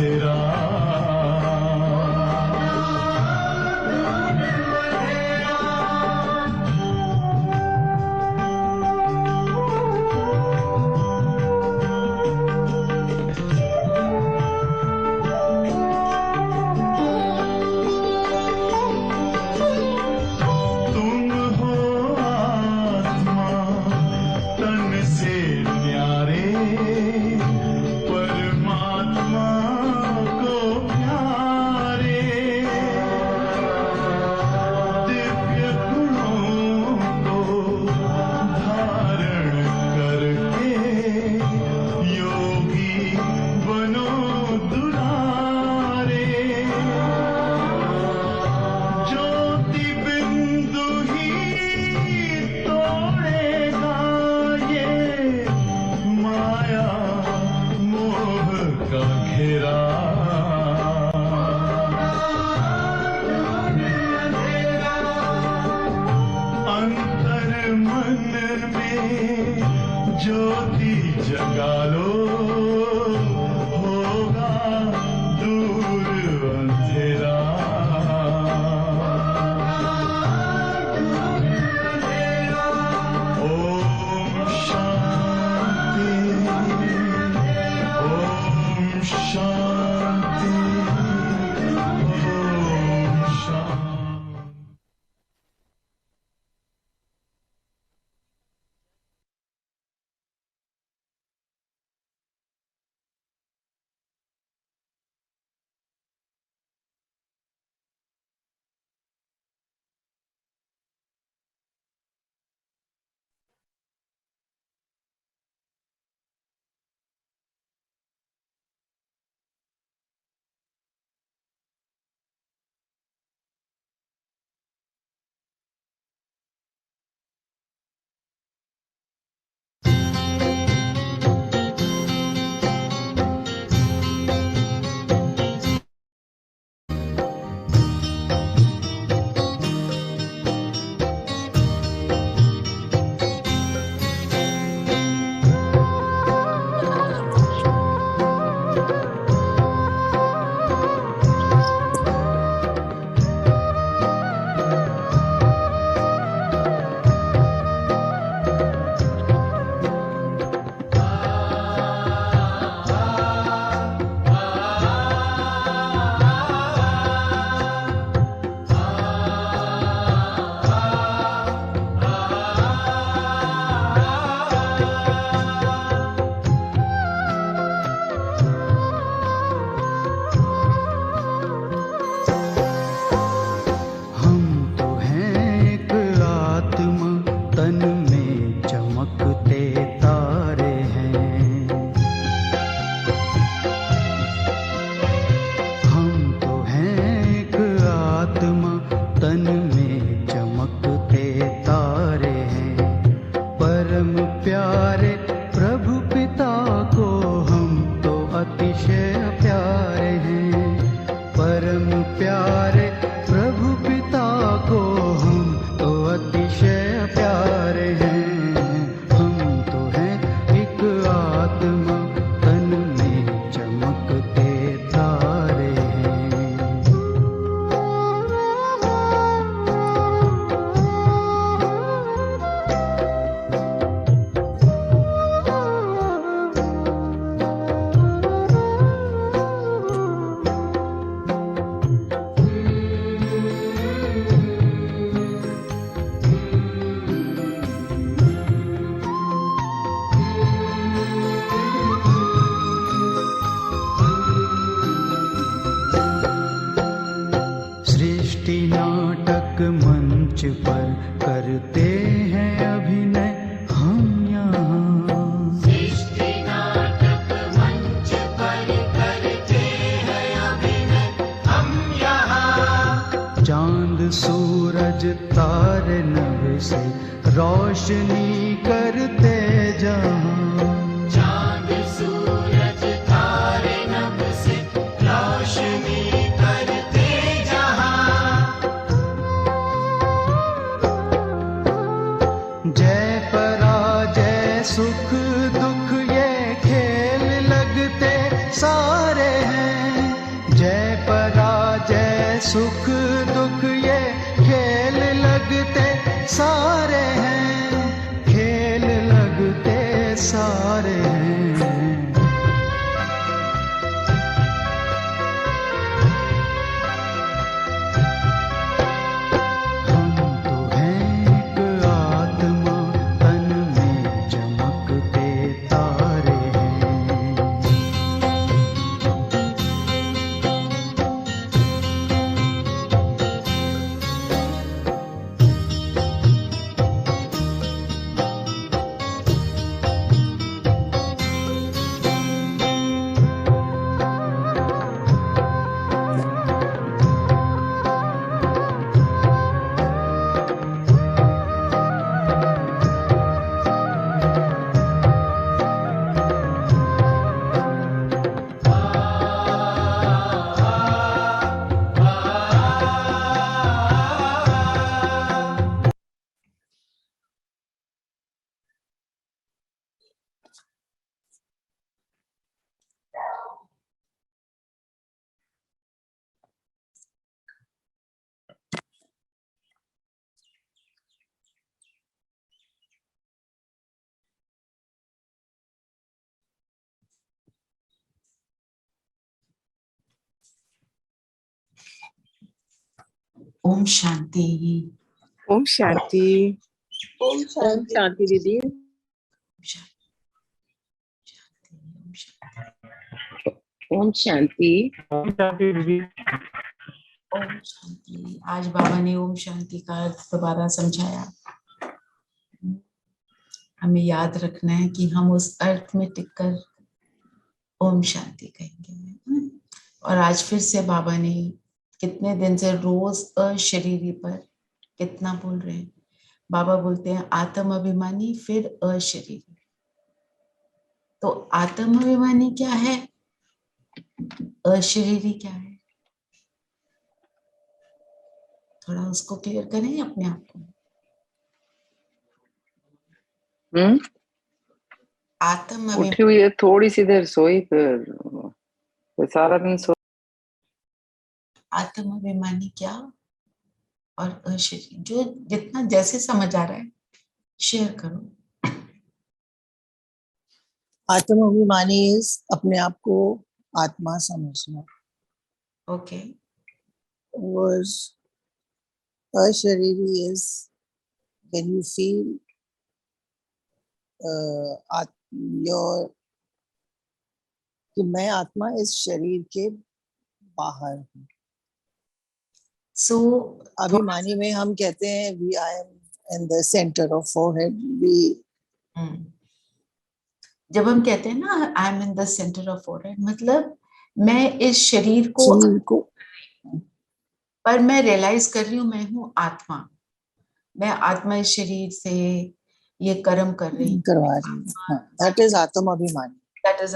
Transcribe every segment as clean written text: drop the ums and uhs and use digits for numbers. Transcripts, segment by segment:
अंधेरा। ज्योति जगा लो, होगा दूर अंधेरा। ओम शांति, ओम शांति, ओम शांति। मंच पर करते हैं अभिनय हम यहाँ। सृष्टि नाटक मंच पर करते हैं अभिनय हम यहाँ। चांद सूरज तारे नभ से रोशनी करते जहाँ। चांद सूरज तारे नभ से रोशनी करते जहाँ। जय पराजय सुख दुख ये खेल लगते सारे हैं। सुख दुख ये खेल लगते सारे हैं, खेल लगते सारे हैं। हम तो हैं एक आत्मा, तन में चमकते तारे हैं। ओम शांति। ओम शांति। ओम ओम शांति। शांति दीदी। ओम शांति। ओम शांति। आज बाबा ने ओम शांति का अर्थ दोबारा समझाया। हमें याद रखना है कि हम उस अर्थ में टिककर ओम शांति कहेंगे। और आज फिर से बाबा ने कितने दिन से रोज अशरीरी पर कितना बोल रहे हैं। बाबा बोलते हैं आत्म अभिमानी, फिर अशरीरी। तो आत्म अभिमानी क्या है, अशरीरी क्या है, थोड़ा उसको क्लियर करें अपने आप को। आत्म उठी हुई है, थोड़ी सी देर सोई, फिर सारा दिन सो। आत्म अभिमानी क्या और अशरीरी, जो जितना जैसे समझ आ रहा है शेयर करो। आत्माभिमानी इज अपने आप को आत्मा समझना। ओके। और अशरीरी is when you feel your कि मैं आत्मा इस शरीर के बाहर हूँ। सो अभिमानी में हम कहते हैं we I am in the center of forehead। जब हम कहते हैं ना I am in the centre of forehead, मतलब मैं इस शरीर को पर मैं रियलाइज कर रही हूँ मैं हूँ आत्मा। मैं आत्मा इस शरीर से ये कर्म कर रही करवा रही हूँ। दैट इज आत्म अभिमानी। दैट इज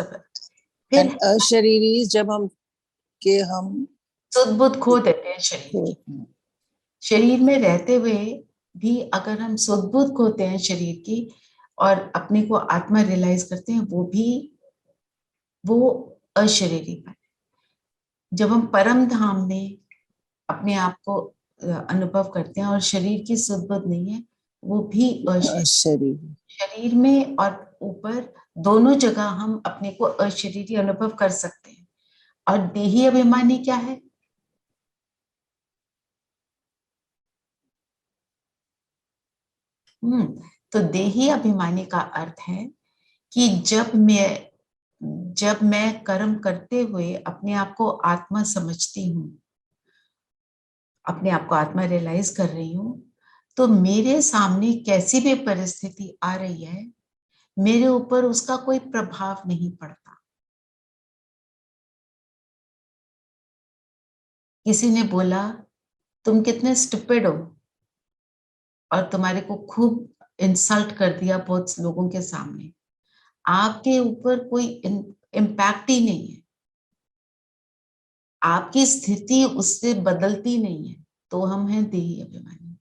फिर अशरीरी जब हम सुध बुध खो देते हैं शरीर की। शरीर में रहते हुए भी अगर हम सुध बुध खोते हैं शरीर की और अपने को आत्मा रियलाइज करते हैं, वो अशरीरी पर। जब हम परम धाम में अपने आप को अनुभव करते हैं और शरीर की सुध बुध नहीं है, वो भी अशरीरी। शरीर में और ऊपर दोनों जगह हम अपने को अशरीरी अनुभव कर सकते हैं। और देही अभिमानी क्या है, तो देही अभिमानी का अर्थ है कि जब मैं कर्म करते हुए अपने आप को आत्मा समझती हूँ, अपने आप को आत्मा रियलाइज कर रही हूँ, तो मेरे सामने कैसी भी परिस्थिति आ रही है, मेरे ऊपर उसका कोई प्रभाव नहीं पड़ता। किसी ने बोला तुम कितने स्टूपिड हो, और तुम्हारे को खूब इंसल्ट कर दिया बहुत लोगों के सामने, आपके ऊपर कोई इम्पैक्ट ही नहीं है, आपकी स्थिति उससे बदलती नहीं है, तो हम हैं देही अभिमानी।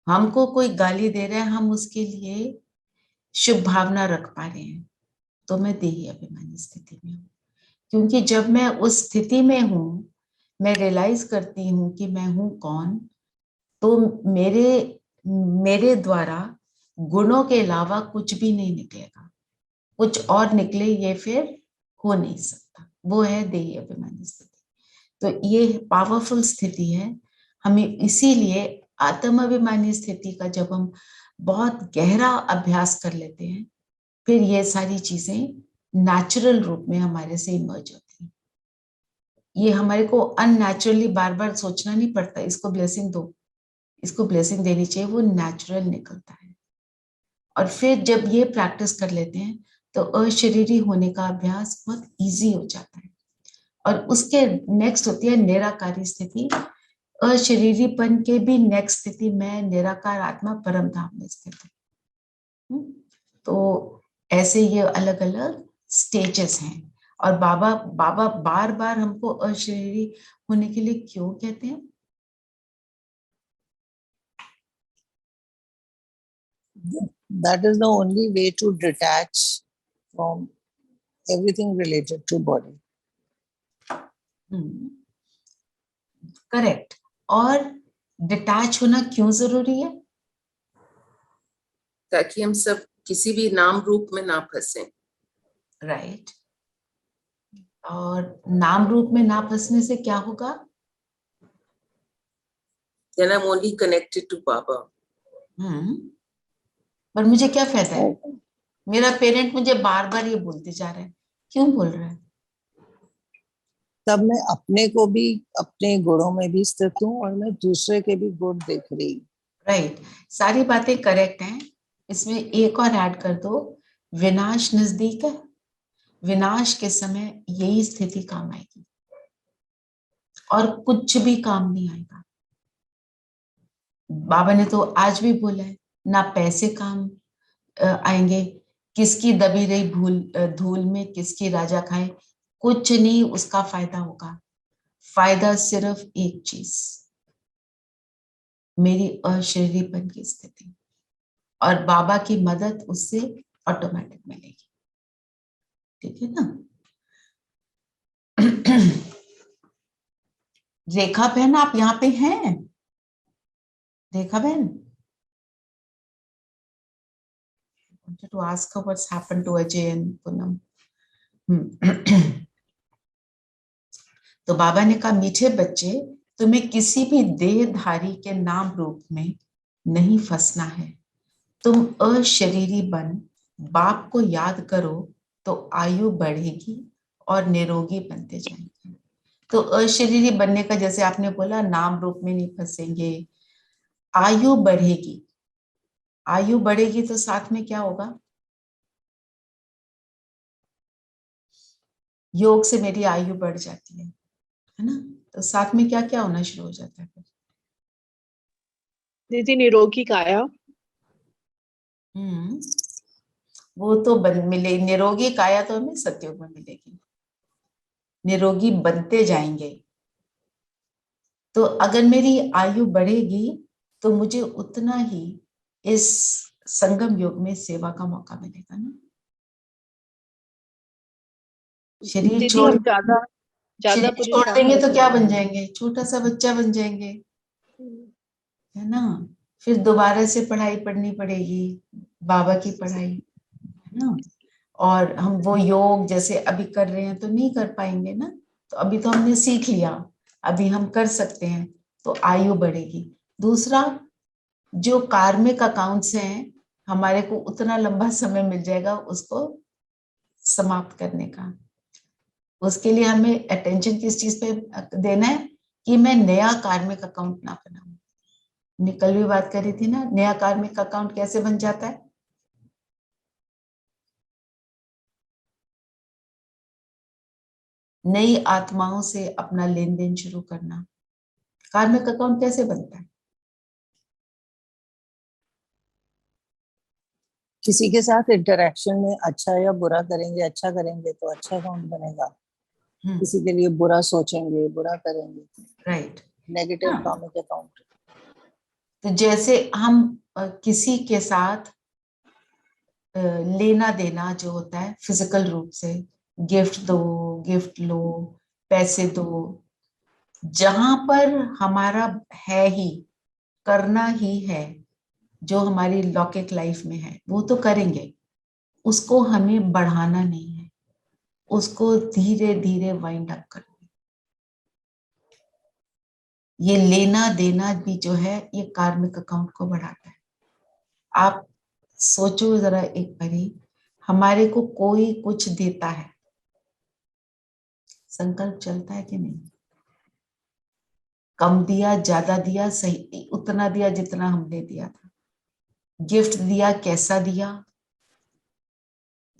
हमको कोई गाली दे रहा है, हम उसके लिए शुभ भावना रख पा रहे हैं, तो मैं देही अभिमानी स्थिति में हूँ। क्योंकि जब मैं उस स्थिति में हूँ, मैं रियलाइज करती हूँ कि मैं हूँ कौन, तो मेरे द्वारा गुणों के अलावा कुछ भी नहीं निकलेगा। कुछ और निकले ये फिर हो नहीं सकता। वो है देही अभिमानी स्थिति। तो ये पावरफुल स्थिति है। हमें इसीलिए आत्म अभिमानी स्थिति का जब हम बहुत गहरा अभ्यास कर लेते हैं, फिर ये सारी चीजें नेचुरल रूप में हमारे से इमर्ज होती हैं। ये हमारे को अननेचुरली बार बार सोचना नहीं पड़ता, इसको ब्लेसिंग दो, इसको ब्लेसिंग देनी चाहिए, वो नेचुरल निकलता है। और फिर जब ये प्रैक्टिस कर लेते हैं तो अशरीरी होने का अभ्यास बहुत इजी हो जाता है। और उसके नेक्स्ट होती है निराकारी स्थिति। अशरीरीपन के भी नेक्स्ट स्थिति में निराकार आत्मा परम धाम में स्थित है। तो ऐसे ये अलग अलग स्टेजेस हैं। और बाबा बार बार हमको अशरीरी होने के लिए क्यों कहते हैं? That is the only way to detach from everything related to body. Correct. और डिटैच होना क्यों जरूरी है? ताकि हम सब किसी भी नाम रूप में ना फंसे। राइट। और नाम रूप में ना फंसने से क्या होगा? Then I'm only connected to Baba. पर मुझे क्या फायदा है? मेरा पेरेंट मुझे बार बार ये बोलते जा रहा है, क्यों बोल रहा है? तब मैं अपने को भी अपने गुणों में भी स्थित हूँ और मैं दूसरे के भी गुण देख रही हूँ। राइट। सारी बातें करेक्ट हैं। इसमें एक और ऐड कर दो, विनाश नजदीक है। विनाश के समय यही स्थिति काम आएगी और कुछ भी काम नहीं आएगा। बाबा ने तो आज भी बोला है, ना पैसे काम आएंगे, किसकी दबी रही धूल में किसकी राजा खाए, कुछ नहीं उसका फायदा होगा। फायदा सिर्फ एक चीज, मेरी अशरीरीपन की स्थिति, और बाबा की मदद उससे ऑटोमेटिक मिलेगी। ठीक है ना? रेखा बहन आप यहाँ पे हैं? रेखा बहन, to ask her what's happened to Ajay and Poonam. तो बाबा ने कहा, मीठे बच्चे, तुम्हें किसी भी देहधारी के नाम रूप में नहीं फंसना है। तुम अशरीरी बन बाप को याद करो तो आयु बढ़ेगी और निरोगी बनते जाएंगे। तो अशरीरी बनने का, जैसे आपने बोला, नाम रूप में नहीं फंसेंगे, आयु बढ़ेगी। आयु बढ़ेगी तो साथ में क्या होगा? योग से मेरी आयु बढ़ जाती है ना? तो साथ में क्या क्या होना शुरू हो जाता है फिर? दीदी निरोगी काया। वो तो मिले, निरोगी काया तो हमें सतयुग में मिलेगी। निरोगी बनते जाएंगे। तो अगर मेरी आयु बढ़ेगी तो मुझे उतना ही इस संगम योग में सेवा का मौका मिलेगा ना। शरीर छोड़ देंगे तो क्या बन जाएंगे? छोटा सा बच्चा बन जाएंगे, है ना? फिर दोबारा से पढ़ाई पढ़नी पड़ेगी, बाबा की पढ़ाई, है ना? और हम वो योग जैसे अभी कर रहे हैं तो नहीं कर पाएंगे ना। तो अभी तो हमने सीख लिया, अभी हम कर सकते हैं, तो आयु बढ़ेगी। दूसरा, जो कार्मिक अकाउंट्स हैं, हमारे को उतना लंबा समय मिल जाएगा उसको समाप्त करने का। उसके लिए हमें अटेंशन किस चीज पे देना है कि मैं नया कार्मिक अकाउंट ना बनाऊं। हमने कल भी बात करी थी ना, नया कार्मिक अकाउंट कैसे बन जाता है? नई आत्माओं से अपना लेन देन शुरू करना। कार्मिक अकाउंट कैसे बनता है? किसी के साथ इंटरेक्शन में अच्छा या बुरा करेंगे, अच्छा करेंगे तो अच्छा अकाउंट बनेगा, किसी के लिए बुरा सोचेंगे, बुरा करेंगे, राइट, नेगेटिव कार्मिक अकाउंट। तो जैसे हम किसी के साथ लेना देना जो होता है फिजिकल रूप से, गिफ्ट दो, गिफ्ट लो, पैसे दो, जहां पर हमारा है ही, करना ही है, जो हमारी लौकिक लाइफ में है वो तो करेंगे, उसको हमें बढ़ाना नहीं है, उसको धीरे धीरे वाइंड अप करना। ये लेना देना भी जो है ये कार्मिक अकाउंट को बढ़ाता है। आप सोचो जरा एक बारी, हमारे को कोई कुछ देता है, संकल्प चलता है कि नहीं? कम दिया, ज्यादा दिया, सही उतना दिया जितना हमने दिया था। गिफ्ट दिया, कैसा दिया,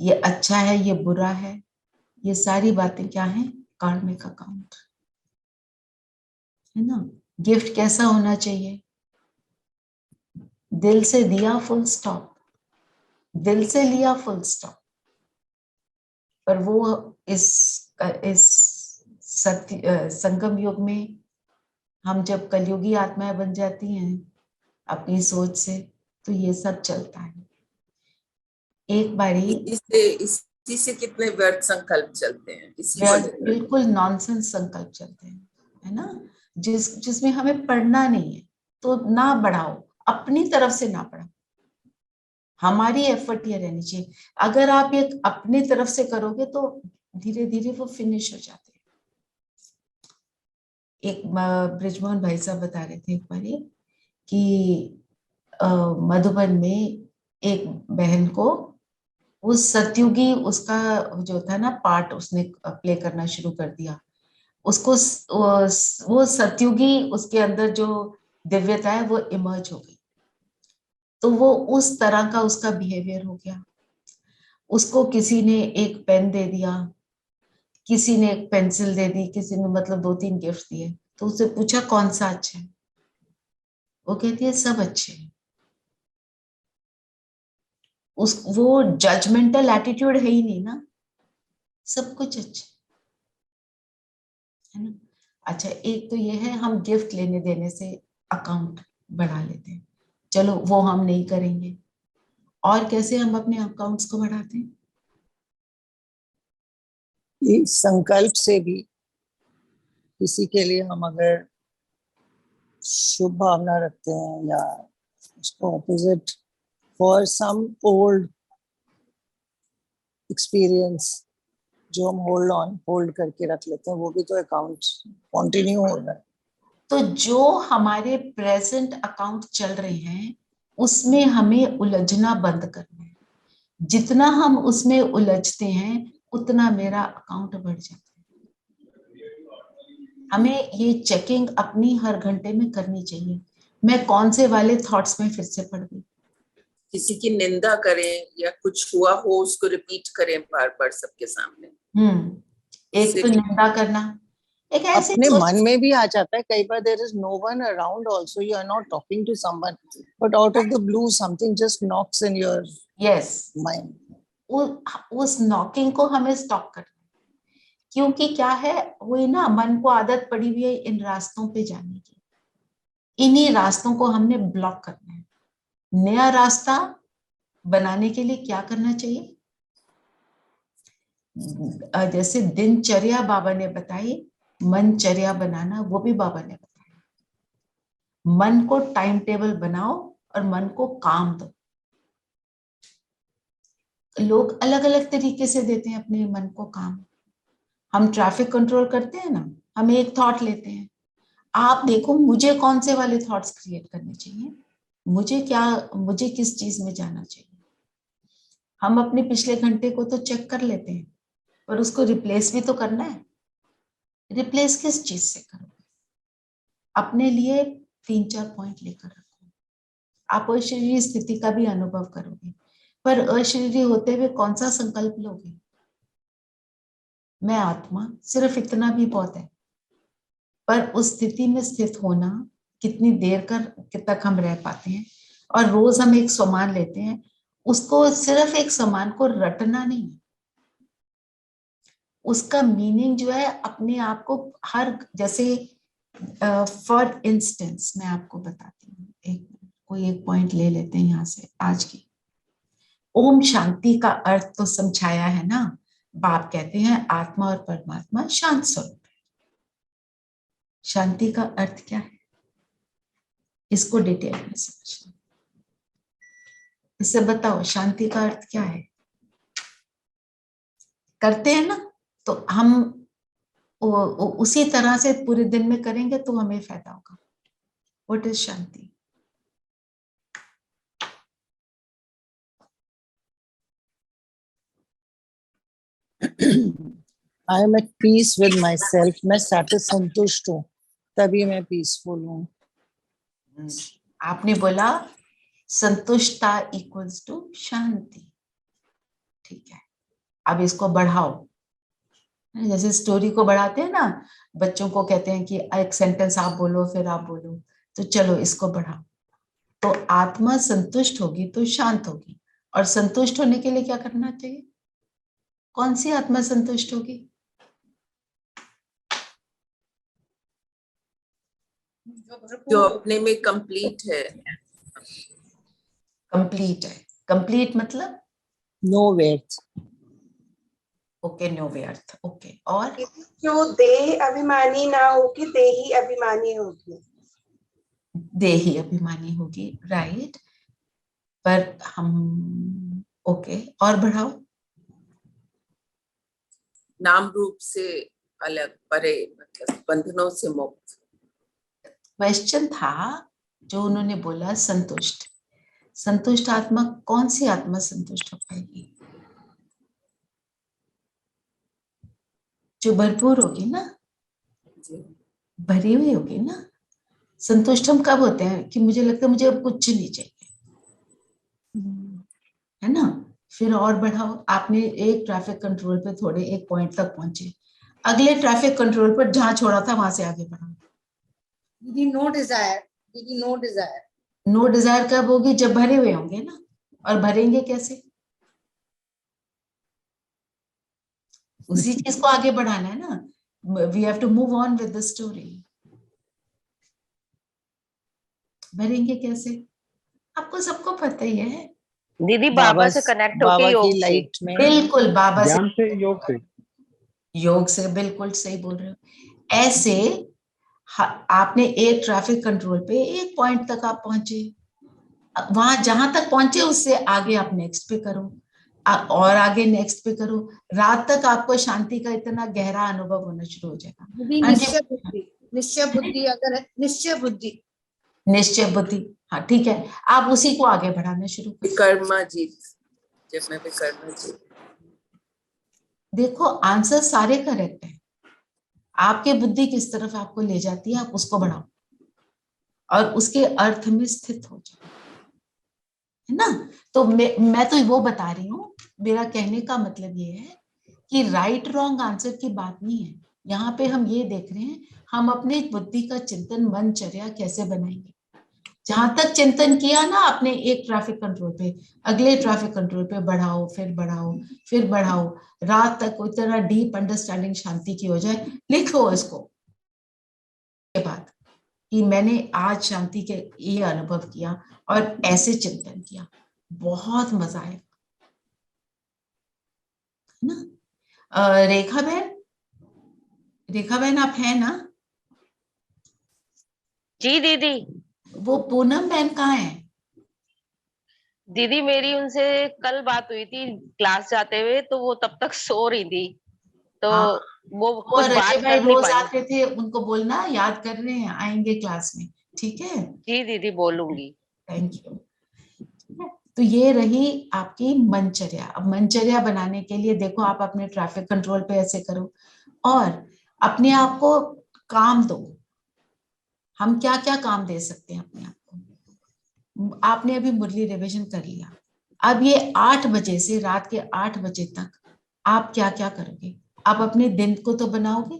ये अच्छा है, ये बुरा है, ये सारी बातें क्या है? कार्मिक अकाउंट है ना। गिफ्ट कैसा होना चाहिए? दिल से दिया, फुल स्टॉप, दिल से लिया, फुल स्टॉप। पर वो इस सत्य संगम युग में हम जब कलयुगी आत्माएं बन जाती हैं अपनी सोच से, तो ये सब चलता है। एक बारी इसी से कितने व्यर्थ संकल्प चलते हैं, इसी वजह से। बिल्कुल नॉनसेंस संकल्प चलते हैं, है ना, जिसमें हमें पढ़ना नहीं है, तो ना बढ़ाओ, अपनी तरफ से ना बढ़ाओ। हमारी एफर्ट ये रहनी चाहिए। अगर आप ये अपनी तरफ से करोगे तो धीरे धीरे वो फिनिश हो जाते हैं। एक ब्रिजमोहन भाई साहब बता रहे थे एक बार कि मधुबन में एक बहन को वो सतयुगी उसका जो था ना पार्ट उसने प्ले करना शुरू कर दिया। उसको वो सतयुगी उसके अंदर जो दिव्यता है वो इमर्ज हो गई, तो वो उस तरह का उसका बिहेवियर हो गया। उसको किसी ने एक पेन दे दिया, किसी ने एक पेंसिल दे दी, किसी ने मतलब 2-3 गिफ्ट दिए, तो उससे पूछा कौन सा अच्छा है, वो कहती है सब अच्छे हैं। वो जजमेंटल एटीट्यूड है ही नहीं ना, सब कुछ अच्छा है ना। अच्छा, एक तो ये है हम गिफ्ट लेने देने से अकाउंट बढ़ा लेते हैं, चलो वो हम नहीं करेंगे। और कैसे हम अपने अकाउंट्स को बढ़ाते हैं? ये संकल्प से भी किसी के लिए हम अगर शुभ भावना रखते हैं या उसको opposite for some old experience जो हम होल्ड करके रख लेते हैं, वो भी तो अकाउंट कंटिन्यू हो रहा है। तो जो हमारे प्रेजेंट अकाउंट चल रहे हैं उसमें हमें उलझना बंद करना है। जितना हम उसमें उलझते हैं उतना मेरा अकाउंट बढ़ जाता है। हमें ये चेकिंग अपनी हर घंटे में करनी चाहिए, मैं कौन से वाले थॉट्स में फिर से पड़ गई। किसी की निंदा करें या कुछ हुआ हो उसको रिपीट करें बार बार सबके सामने। एक तो निंदा करना, एक ऐसे अपने मन में भी आ जाता है कई बार, there is no one around also, you are not talking to someone but out of the blue something just knocks in your yes, mind. उस नॉकिंग को हमें स्टॉप करना है, क्योंकि क्या है वही ना, मन को आदत पड़ी हुई है इन रास्तों पे जाने की, इन्हीं रास्तों को हमने ब्लॉक करना है। नया रास्ता बनाने के लिए क्या करना चाहिए? जैसे दिनचर्या बाबा ने बताई, मनचर्या बनाना वो भी बाबा ने बताया। मन को टाइम टेबल बनाओ और मन को काम दो। लोग अलग अलग तरीके से देते हैं अपने मन को काम। हम ट्रैफिक कंट्रोल करते हैं ना, हम एक थॉट लेते हैं, आप देखो मुझे कौन से वाले थॉट्स क्रिएट करने चाहिए, मुझे किस चीज में जाना चाहिए। हम अपने पिछले घंटे को तो चेक कर लेते हैं, पर उसको रिप्लेस भी तो करना है। रिप्लेस किस चीज से करोगे? अपने लिए 3-4 पॉइंट लेकर रखो। आप अशरीरी स्थिति का भी अनुभव करोगे, पर अशरीरी होते हुए कौन सा संकल्प लोगे? मैं आत्मा, सिर्फ इतना भी बहुत है। पर उस स्थिति में स्थित होना कितनी देर तक हम रह पाते हैं। और रोज हम एक सामान लेते हैं, उसको सिर्फ एक सामान को रटना नहीं, उसका मीनिंग जो है अपने आप को हर, जैसे फॉर इंस्टेंस मैं आपको बताती हूँ, कोई एक पॉइंट ले लेते हैं यहाँ से आज की। ओम शांति का अर्थ तो समझाया है ना, बाप कहते हैं आत्मा और परमात्मा शांत स्वरूप है। शांति का अर्थ क्या है, इसको डिटेल में समझना। इससे बताओ शांति का अर्थ क्या है। करते हैं ना, तो हम उसी तरह से पूरे दिन में करेंगे तो हमें फायदा होगा। What is shanti? I am at peace with myself, मैं संतुष्ट हूँ, तभी मैं पीसफुल हूँ। आपने बोला संतुष्टता इक्वल्स टू शांति। ठीक है, अब इसको बढ़ाओ। जैसे स्टोरी को बढ़ाते हैं ना, बच्चों को कहते हैं कि एक सेंटेंस आप बोलो फिर आप बोलो, तो चलो इसको बढ़ाओ। तो आत्मा संतुष्ट होगी तो शांत होगी, और संतुष्ट होने के लिए क्या करना चाहिए? कौन सी आत्मा संतुष्ट होगी? जो अपने में कंप्लीट है। कंप्लीट है। कंप्लीट मतलब नो व्यर्थ। ओके, नो व्यर्थ। ओके, और जो देह अभिमानी ना होगी, देही अभिमानी होगी। देही अभिमानी होगी, राइट। पर हम ओके, और बढ़ाओ। नाम रूप से अलग, परे, मतलब बंधनों से मुक्त। क्वेश्चन था जो उन्होंने बोला संतुष्ट। संतुष्ट आत्मा, कौन सी आत्मा संतुष्ट हो पाएगी? जो भरपूर होगी ना, जी। भरी हुई होगी ना। संतुष्ट हम कब होते हैं कि मुझे लगता है मुझे अब कुछ नहीं चाहिए, है ना। फिर और बढ़ाओ। आपने एक ट्रैफिक कंट्रोल पे थोड़े एक पॉइंट तक पहुंचे, अगले ट्रैफिक कंट्रोल पर जहां छोड़ा था वहां से आगे बढ़ाओ। दीदी नो डिजायर, दीदी नो डिजायर। नो डिजायर कब होगी? जब भरे हुए होंगे ना। और भरेंगे कैसे? उसी चीज को आगे बढ़ाना है ना। We have to move on with the story. भरेंगे कैसे? आपको सबको पता ही है। दीदी बाबा से कनेक्ट होके बाबा योग की से। लाइट में। बिल्कुल, बाबा ज्ञान से, योग से। योग से बिल्कुल सही बोल रहे हो। ऐसे आपने एक ट्रैफिक कंट्रोल पे एक पॉइंट तक आप पहुंचे, वहां जहां तक पहुंचे उससे आगे आप नेक्स्ट पे करो, और आगे नेक्स्ट पे करो। रात तक आपको शांति का इतना गहरा अनुभव होना शुरू हो जाएगा। दीदी निश्चय बुद्धि, निश्चय बुद्धि अगर है, निश्चय बुद्धि, निश्चय बुद्धि, हाँ ठीक है। आप उसी को आगे बढ़ाना शुरू करो। विकर्मा जीत, जब मैं विकर्मा जीत। देखो आंसर सारे करेक्ट है। आपकी बुद्धि किस तरफ आपको ले जाती है, आप उसको बढ़ाओ और उसके अर्थ में स्थित हो जाओ, है ना। तो मैं तो वो बता रही हूँ, मेरा कहने का मतलब ये है कि राइट रॉन्ग आंसर की बात नहीं है। यहाँ पे हम ये देख रहे हैं हम अपने बुद्धि का चिंतन मनचर्या कैसे बनाएंगे। जहां तक चिंतन किया ना आपने एक ट्रैफिक कंट्रोल पे, अगले ट्रैफिक कंट्रोल पे बढ़ाओ, फिर बढ़ाओ, फिर बढ़ाओ। रात तक कोई तरह डीप अंडरस्टैंडिंग शांति की हो जाए। लिख लो इसको के बाद कि मैंने आज शांति के ये अनुभव किया और ऐसे चिंतन किया, बहुत मजा आएगा, है ना। रेखा बहन आप है ना? जी दीदी। वो पूनम बहन कहाँ है? दीदी मेरी उनसे कल बात हुई थी क्लास जाते हुए, तो वो तब तक सो रही थी, तो हाँ, वो वो कुछ अजय बात भाई कर नहीं रोज पाई। आते थे, उनको बोलना याद कर रहे हैं, आएंगे क्लास में, ठीक है। जी दीदी बोलूंगी। Thank you. तो ये रही आपकी मनचर्या। अब मनचर्या बनाने के लिए देखो, आप अपने ट्रैफिक कंट्रोल पे ऐसे करो और अपने आप को काम दो। हम क्या क्या काम दे सकते हैं अपने आप को? आपने अभी मुरली रिवीजन कर लिया, अब ये 8 बजे से रात के 8 बजे तक आप क्या क्या करोगे? आप अपने दिन को तो बनाओगे,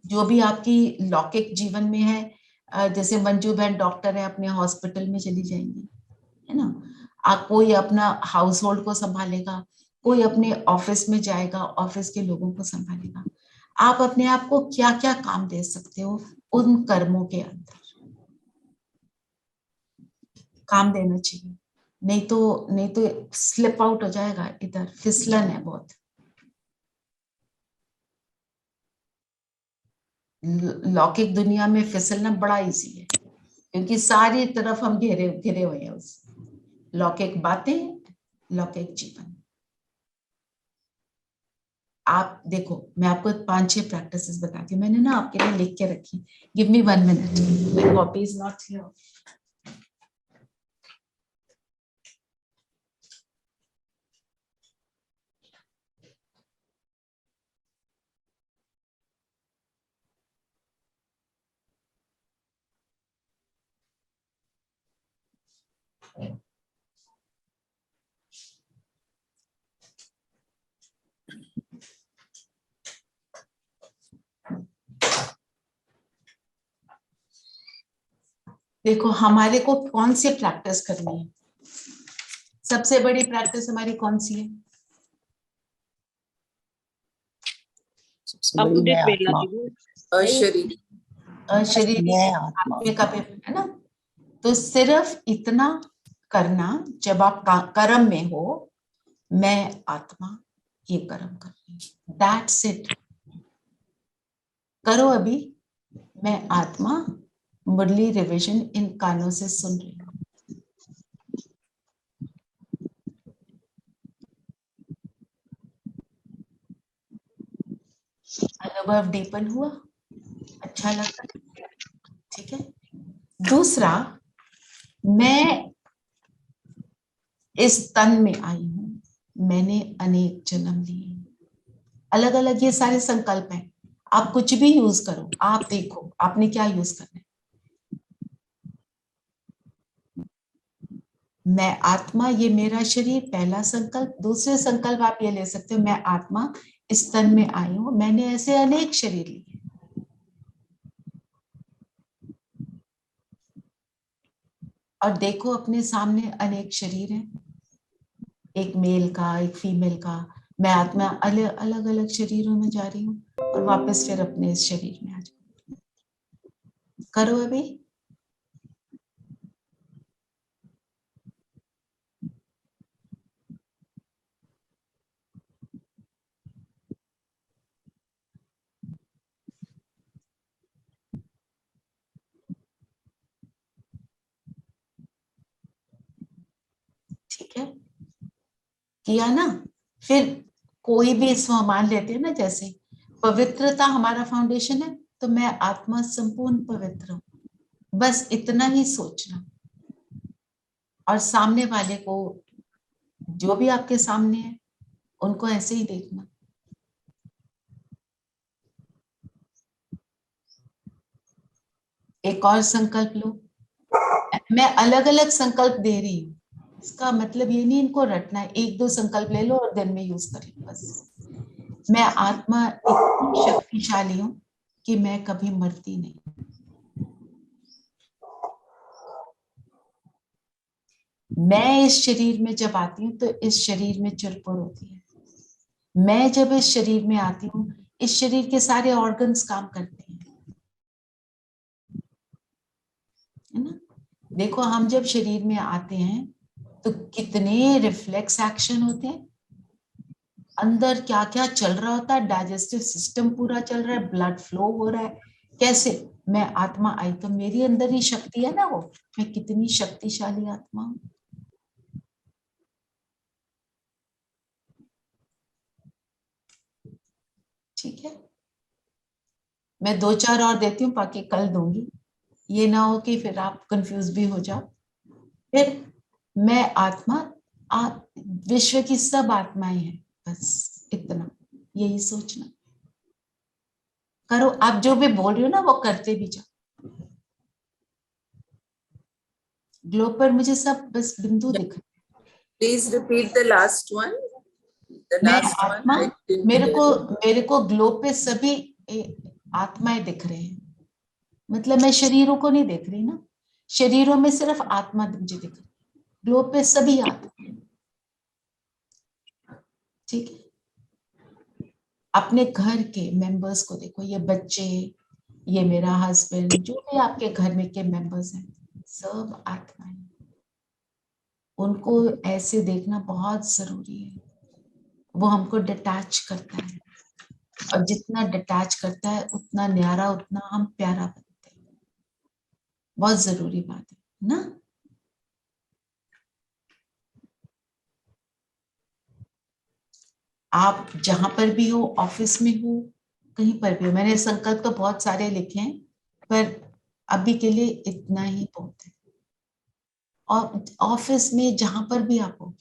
जो भी आपकी लौकिक जीवन में है। जैसे मंजू बहन डॉक्टर है, अपने हॉस्पिटल में चली जाएंगी, है ना। कोई अपना हाउस होल्ड को संभालेगा, कोई अपने ऑफिस में जाएगा, ऑफिस के लोगों को संभालेगा। आप अपने आप को क्या क्या काम दे सकते हो उन कर्मों के अंदर? काम देना चाहिए, नहीं तो स्लिप आउट हो जाएगा, इधर फिसलन है बहुत। लौकिक दुनिया में फिसलना बड़ा इजी है, क्योंकि सारी तरफ हम घेरे घिरे हुए हैं उस लौकिक बातें, लौकिक जीवन। आप देखो, मैं आपको 5-6 प्रैक्टिसेस बताती हूँ, मैंने ना आपके लिए लिख के रखी। Give me 1 minute, my copy is not here. देखो, हमारे को कौन सी प्रैक्टिस करनी है? सबसे बड़ी प्रैक्टिस हमारी कौन सी है? सबसे बड़ी मैं आत्मा, अशरीरी अशरीरी मैं आत्मा। आत्मा का पेपर है ना। तो सिर्फ इतना करना, जब आप कर्म में हो, मैं आत्मा ये कर्म कर रही हूँ, दैट्स इट। करो अभी। मैं आत्मा मुरली रिविजन इन कानों से सुन रही हूँ। अनुभव डीपन हुआ, अच्छा लगा, ठीक है। दूसरा, मैं इस तन में आई हूँ, मैंने अनेक जन्म लिए। अलग अलग ये सारे संकल्प हैं, आप कुछ भी यूज करो, आप देखो आपने क्या यूज करना है। मैं आत्मा ये मेरा शरीर, पहला संकल्प। दूसरे संकल्प आप ये ले सकते हो, मैं आत्मा इस तन में आई हूँ, मैंने ऐसे अनेक शरीर लिए। और देखो अपने सामने अनेक शरीर हैं, एक मेल का, एक फीमेल का। मैं आत्मा अलग अलग शरीरों में जा रही हूँ और वापस फिर अपने इस शरीर में आ जाऊँ। करो अभी। ठीक है, किया ना। फिर कोई भी इसमें मान लेते हैं ना, जैसे पवित्रता हमारा फाउंडेशन है, तो मैं आत्मा संपूर्ण पवित्र हूँ, बस इतना ही सोचना। और सामने वाले को, जो भी आपके सामने है, उनको ऐसे ही देखना। एक और संकल्प लो। मैं अलग अलग संकल्प दे रही हूँ, इसका मतलब ये नहीं इनको रटना है, 1-2 संकल्प ले लो और दिन में यूज कर लो बस। मैं आत्मा इतनी शक्तिशाली हूं कि मैं कभी मरती नहीं। मैं इस शरीर में जब आती हूँ तो इस शरीर में चुरपुर होती है। मैं जब इस शरीर में आती हूँ, इस शरीर के सारे ऑर्गन्स काम करते हैं, है ना। देखो, हम जब शरीर में आते हैं तो कितने रिफ्लेक्स एक्शन होते हैं, अंदर क्या क्या चल रहा होता है, डाइजेस्टिव सिस्टम पूरा चल रहा है, ब्लड फ्लो हो रहा है। कैसे? मैं आत्मा आई तो मेरी अंदर ही शक्ति है ना, वो मैं कितनी शक्तिशाली आत्मा हूं। ठीक है, मैं 2-4 और देती हूँ, बाकी कल दूंगी। ये ना हो कि फिर आप कंफ्यूज भी हो जाओ। फिर मैं आत्मा, विश्व की सब आत्माएं हैं, बस इतना, यही सोचना। करो, आप जो भी बोल रहे हो ना वो करते भी जाओ। ग्लोब पर मुझे सब बस बिंदु दिख रहे। Please repeat the last one. The मैं लास्ट आत्मा, वन मेरे को ग्लोब पे सभी आत्माएं दिख रहे हैं। मतलब मैं शरीरों को नहीं देख रही ना, शरीरों में सिर्फ आत्मा मुझे दिख रही, ग्लोब पे सभी आत्मा। ठीक है, अपने घर के मेंबर्स को देखो, ये बच्चे, ये मेरा हस्बैंड, जो भी आपके घर में के मेंबर्स हैं, सब आत्माएं। उनको ऐसे देखना बहुत जरूरी है, वो हमको डिटैच करता है। और जितना डिटैच करता है उतना न्यारा, उतना हम प्यारा बनते हैं। बहुत जरूरी बात है ना। आप जहां पर भी हो, ऑफिस में हो, कहीं पर भी हो, मैंने संकल्प तो बहुत सारे लिखे हैं पर अभी के लिए इतना ही बहुत है। और ऑफिस में जहां पर भी आप हो,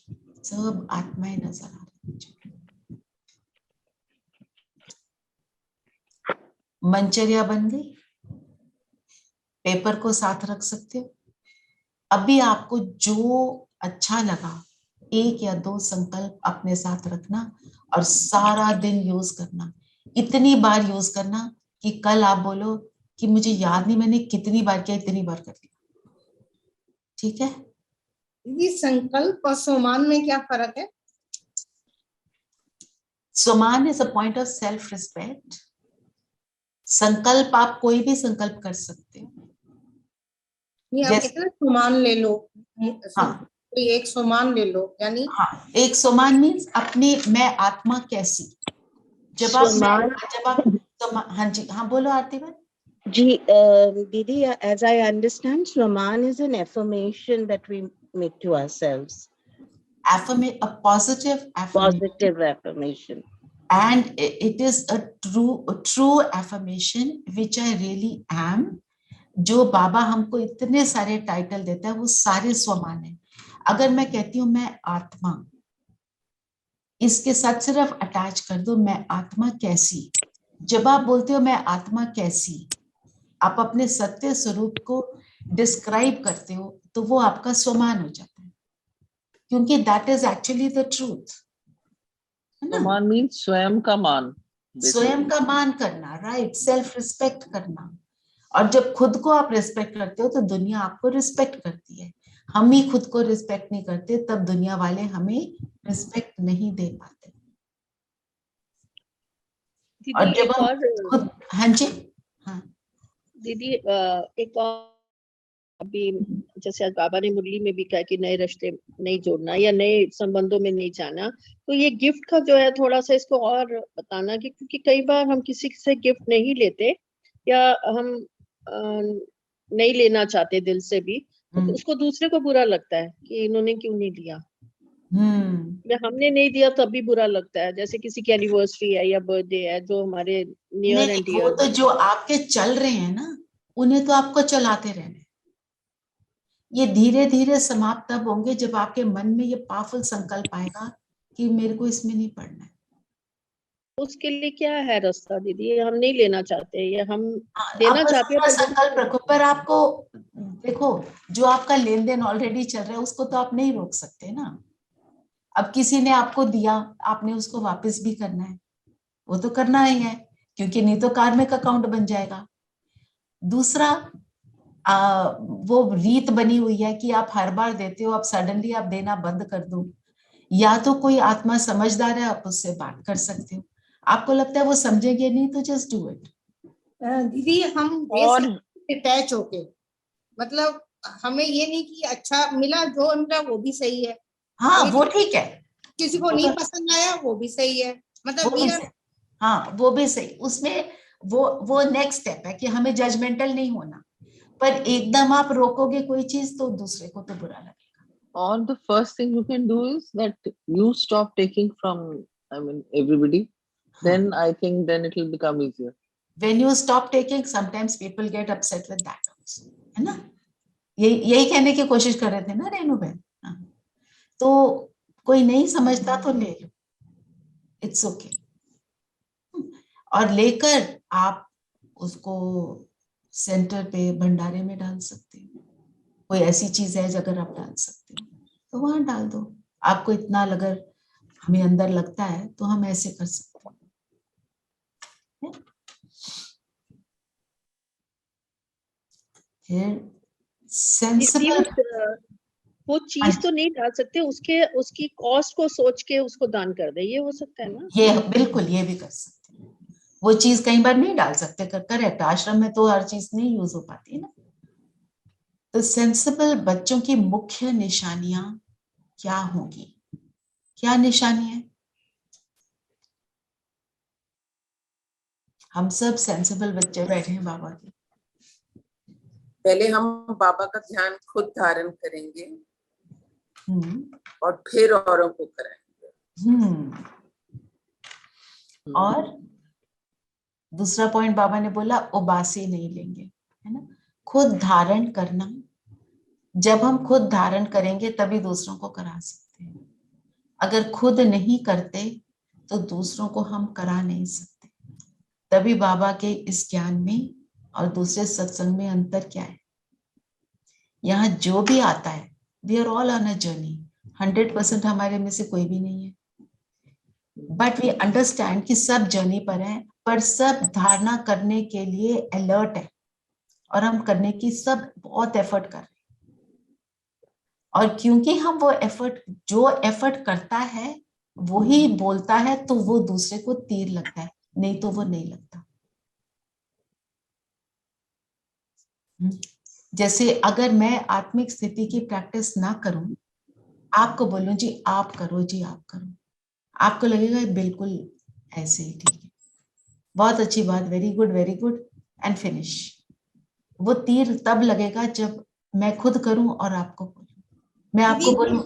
सब आत्माएं नजर आ रही हैं। मनचर्या बन गई, पेपर को साथ रख सकते हो। अभी आपको जो अच्छा लगा, 1 या 2 संकल्प अपने साथ रखना और सारा दिन यूज करना। इतनी बार यूज करना कि कल आप बोलो कि मुझे याद नहीं मैंने कितनी बार किया, इतनी बार कर लिया। ठीक है। ये संकल्प और सोमान में क्या फर्क है? सोमान is a point of self respect. संकल्प आप कोई भी संकल्प कर सकते हो। नहीं, आप कहते हैं सोमान ले लो। हाँ, कोई एक सोमान ले लो, यानी हाँ, एक सोमान मीन्स अपनी मैं आत्मा कैसी। जब आप हाँ जी, हाँ बोलो आरती बहन। जी दीदी, as I understand, Swaman is an affirmation that we make to ourselves. A positive affirmation. Positive affirmation. And it is a true affirmation which I really am. जो बाबा हमको इतने सारे टाइटल देता है वो सारे स्वमान है। अगर मैं कहती हूँ मैं आत्मा, इसके साथ सिर्फ अटैच कर दो मैं आत्मा कैसी। जब आप बोलते हो मैं आत्मा कैसी, आप अपने सत्य स्वरूप को डिस्क्राइब करते हो तो वो आपका स्वमान हो जाता है, क्योंकि that is actually the truth. स्वमान मीन्स स्वयं का मान, स्वयं का मान करना, राइट, सेल्फ रिस्पेक्ट करना। और जब खुद को आप रिस्पेक्ट करते हो तो दुनिया आपको रिस्पेक्ट करती है। हम ही खुद को रिस्पेक्ट नहीं करते तब दुनिया वाले हमें रिस्पेक्ट नहीं दे पाते। और जब हम खुद, हाँ जी, हाँ दीदी, एक और अभी जैसे आज बाबा ने मुरली में भी कहा कि नए रिश्ते नहीं जोड़ना या नए संबंधों में नहीं जाना, तो ये गिफ्ट का जो है थोड़ा सा इसको और बताना कि क्योंकि कई बार हम किसी से गिफ्ट नहीं लेते या हम नहीं लेना चाहते दिल से भी, तो उसको दूसरे को बुरा लगता है कि इन्होंने क्यों नहीं दिया, या हमने नहीं दिया तब भी बुरा लगता है। जैसे किसी की एनिवर्सरी है या बर्थडे है जो हमारे नियर एंड डियर, तो जो आपके चल रहे हैं ना उन्हें तो आपको चलाते रहना। ये धीरे धीरे समाप्त तब होंगे जब आपके मन में ये पावरफुल संकल्प आएगा कि मेरे को इसमें नहीं पढ़ना है। उसके लिए क्या है रास्ता दीदी? हम नहीं लेना चाहते या हम देना चाहते हैं, संकल्प रखो। पर आपको देखो, जो आपका लेन देन ऑलरेडी चल रहा है उसको तो आप नहीं रोक सकते ना। अब किसी ने आपको दिया, आपने उसको वापस भी करना है, वो तो करना ही है, क्योंकि नहीं तो कार्मिक अकाउंट बन जाएगा। दूसरा, वो रीत बनी हुई है कि आप हर बार देते हो, अब सडनली आप देना बंद कर दो। या तो कोई आत्मा समझदार है, आप उससे बात कर सकते हो। आपको लगता है वो समझेंगे नहीं तो जस्ट डू इट। दीदी, हम अटैच होके, मतलब हमें ये नहीं कि अच्छा मिला, जो मिला वो भी सही है। हाँ, वो ठीक है। किसी को नहीं पसंद आया वो भी सही है, मतलब हाँ वो भी सही। उसमें वो नेक्स्ट स्टेप है कि हमें जजमेंटल नहीं होना। पर एकदम आप रोकोगे कोई चीज तो दूसरे को तो बुरा लगेगा। Or the first thing you can do is that you stop taking from, everybody. Then I think then it will become easier. When you stop taking, sometimes people get upset with that also, है ना? यही कहने की कोशिश कर रहे थे ना रेनू बहन। तो कोई नहीं समझता तो ले लो, इट्स ओके। और लेकर आप उसको सेंटर पे भंडारे में डाल सकते हो। कोई ऐसी चीज है अगर आप डाल सकते हो तो वहां डाल दो। आपको इतना अगर हमें अंदर लगता है तो हम ऐसे कर सकते हैं। फिर सेंसिबल, वो चीज तो नहीं डाल सकते, उसकी कॉस्ट को सोच के उसको दान कर दे, ये हो सकता है ना? ये बिल्कुल, ये भी कर सकते हैं। वो चीज कई बार नहीं डाल सकते, करेक्ट। आश्रम में तो हर चीज नहीं यूज हो पाती है ना। तो सेंसिबल बच्चों की मुख्य निशानियां क्या होंगी? क्या निशानी है? हम सब सेंसिबल बच्चे बैठे हैं बाबा के। पहले हम बाबा का ध्यान खुद धारण करेंगे और फिर औरों को कराएंगे। और दूसरा पॉइंट बाबा ने बोला उबासी नहीं लेंगे, है ना, खुद धारण करना। जब हम खुद धारण करेंगे तभी दूसरों को करा सकते हैं। अगर खुद नहीं करते तो दूसरों को हम करा नहीं सकते। तभी बाबा के इस ज्ञान में और दूसरे सत्संग में अंतर क्या है। यहाँ जो भी आता है, we are all on a journey, 100% हमारे में से कोई भी नहीं है, बट वी अंडरस्टैंड कि सब जर्नी पर हैं, पर सब धारणा करने के लिए अलर्ट है और हम करने की सब बहुत एफर्ट कर रहे हैं। और क्योंकि हम वो एफर्ट, जो एफर्ट करता है वो ही बोलता है, तो वो दूसरे को तीर लगता है, नहीं तो वो नहीं लगता। जैसे अगर मैं आत्मिक स्थिति की प्रैक्टिस ना करूं, आपको बोलूं जी आप करो, जी आप करो, आपको लगेगा बिल्कुल ऐसे ही ठीक है, बहुत अच्छी बात, वेरी गुड एंड फिनिश। वो तीर तब लगेगा जब मैं खुद करूं और आपको बोलूं। मैं आपको बोलूं,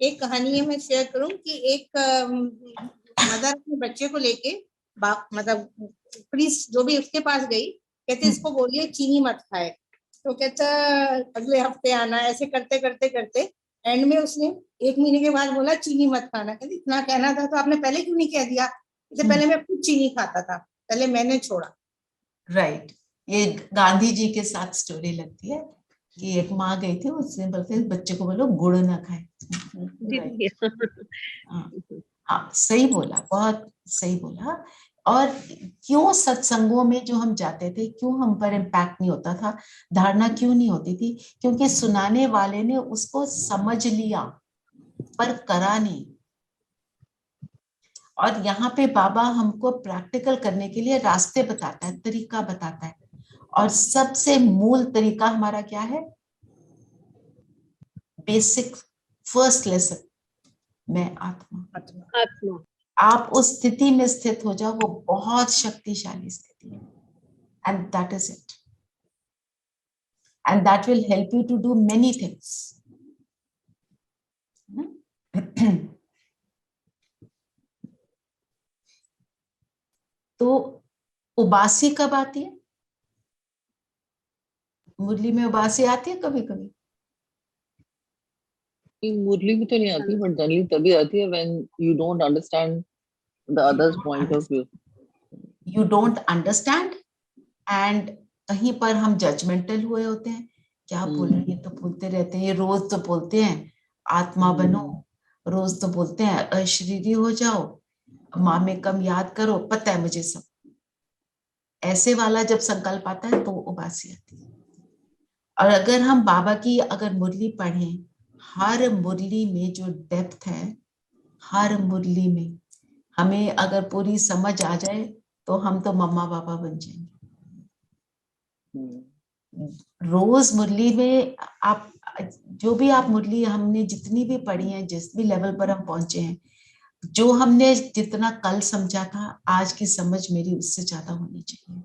एक कहानी है मैं शेयर करूं कि एक मदर अपने बच्चे को लेके मतलब प्रीस्ट जो भी उसके पास गई, कहते इसको बोलिए चीनी मत खाए, तो कहता अगले हफ्ते आना। ऐसे करते करते करते एंड में उसने 1 महीने के बाद बोला चीनी मत खाना। कहते इतना कहना था तो आपने पहले क्यों नहीं कह दिया? इससे पहले मैं खुद चीनी खाता था, पहले मैंने छोड़ा। राइट, ये गांधी जी के साथ स्टोरी लगती है कि एक माँ गई थी, उसने बोलते बच्चे को बोलो गुड़ ना खाए। हाँ सही बोला, बहुत सही बोला। और क्यों सत्संगों में जो हम जाते थे, क्यों हम पर इम्पैक्ट नहीं होता था, धारणा क्यों नहीं होती थी? क्योंकि सुनाने वाले ने उसको समझ लिया पर करा नहीं। और यहाँ पे बाबा हमको प्रैक्टिकल करने के लिए रास्ते बताता है, तरीका बताता है। और सबसे मूल तरीका हमारा क्या है? बेसिक फर्स्ट लेसन, मैं आत्मा। आप उस स्थिति में स्थित हो जाओ, वो बहुत शक्तिशाली स्थिति है, and that is it, and that will help you to do many things. तो उबासी कब आती है? मुरली में उबासी आती है कभी कभी? मुरली में तो नहीं आती, बट जनरली तभी आती है when you don't understand the other's point of view. You don't understand, and कहीं पर हम जजमेंटल हुए होते हैं, क्या बोल रहे हैं, ये तो बोलते रहते हैं, ये रोज तो बोलते हैं आत्मा बनो, रोज तो बोलते हैं अशरीरी हो जाओ, माँ में कम याद करो, पता है मुझे सब। ऐसे वाला जब संकल्प आता है तो उबासी आती है। और अगर हम बाबा की अगर मुरली पढ़ें, हर मुरली में जो डेप्थ है, हर मुरली में हमें अगर पूरी समझ आ जाए तो हम तो मम्मा पापा बन जाएंगे। रोज मुरली में आप जो भी आप मुरली हमने जितनी भी पढ़ी है, जिस भी लेवल पर हम पहुंचे हैं, जो हमने जितना कल समझा था, आज की समझ मेरी उससे ज्यादा होनी चाहिए,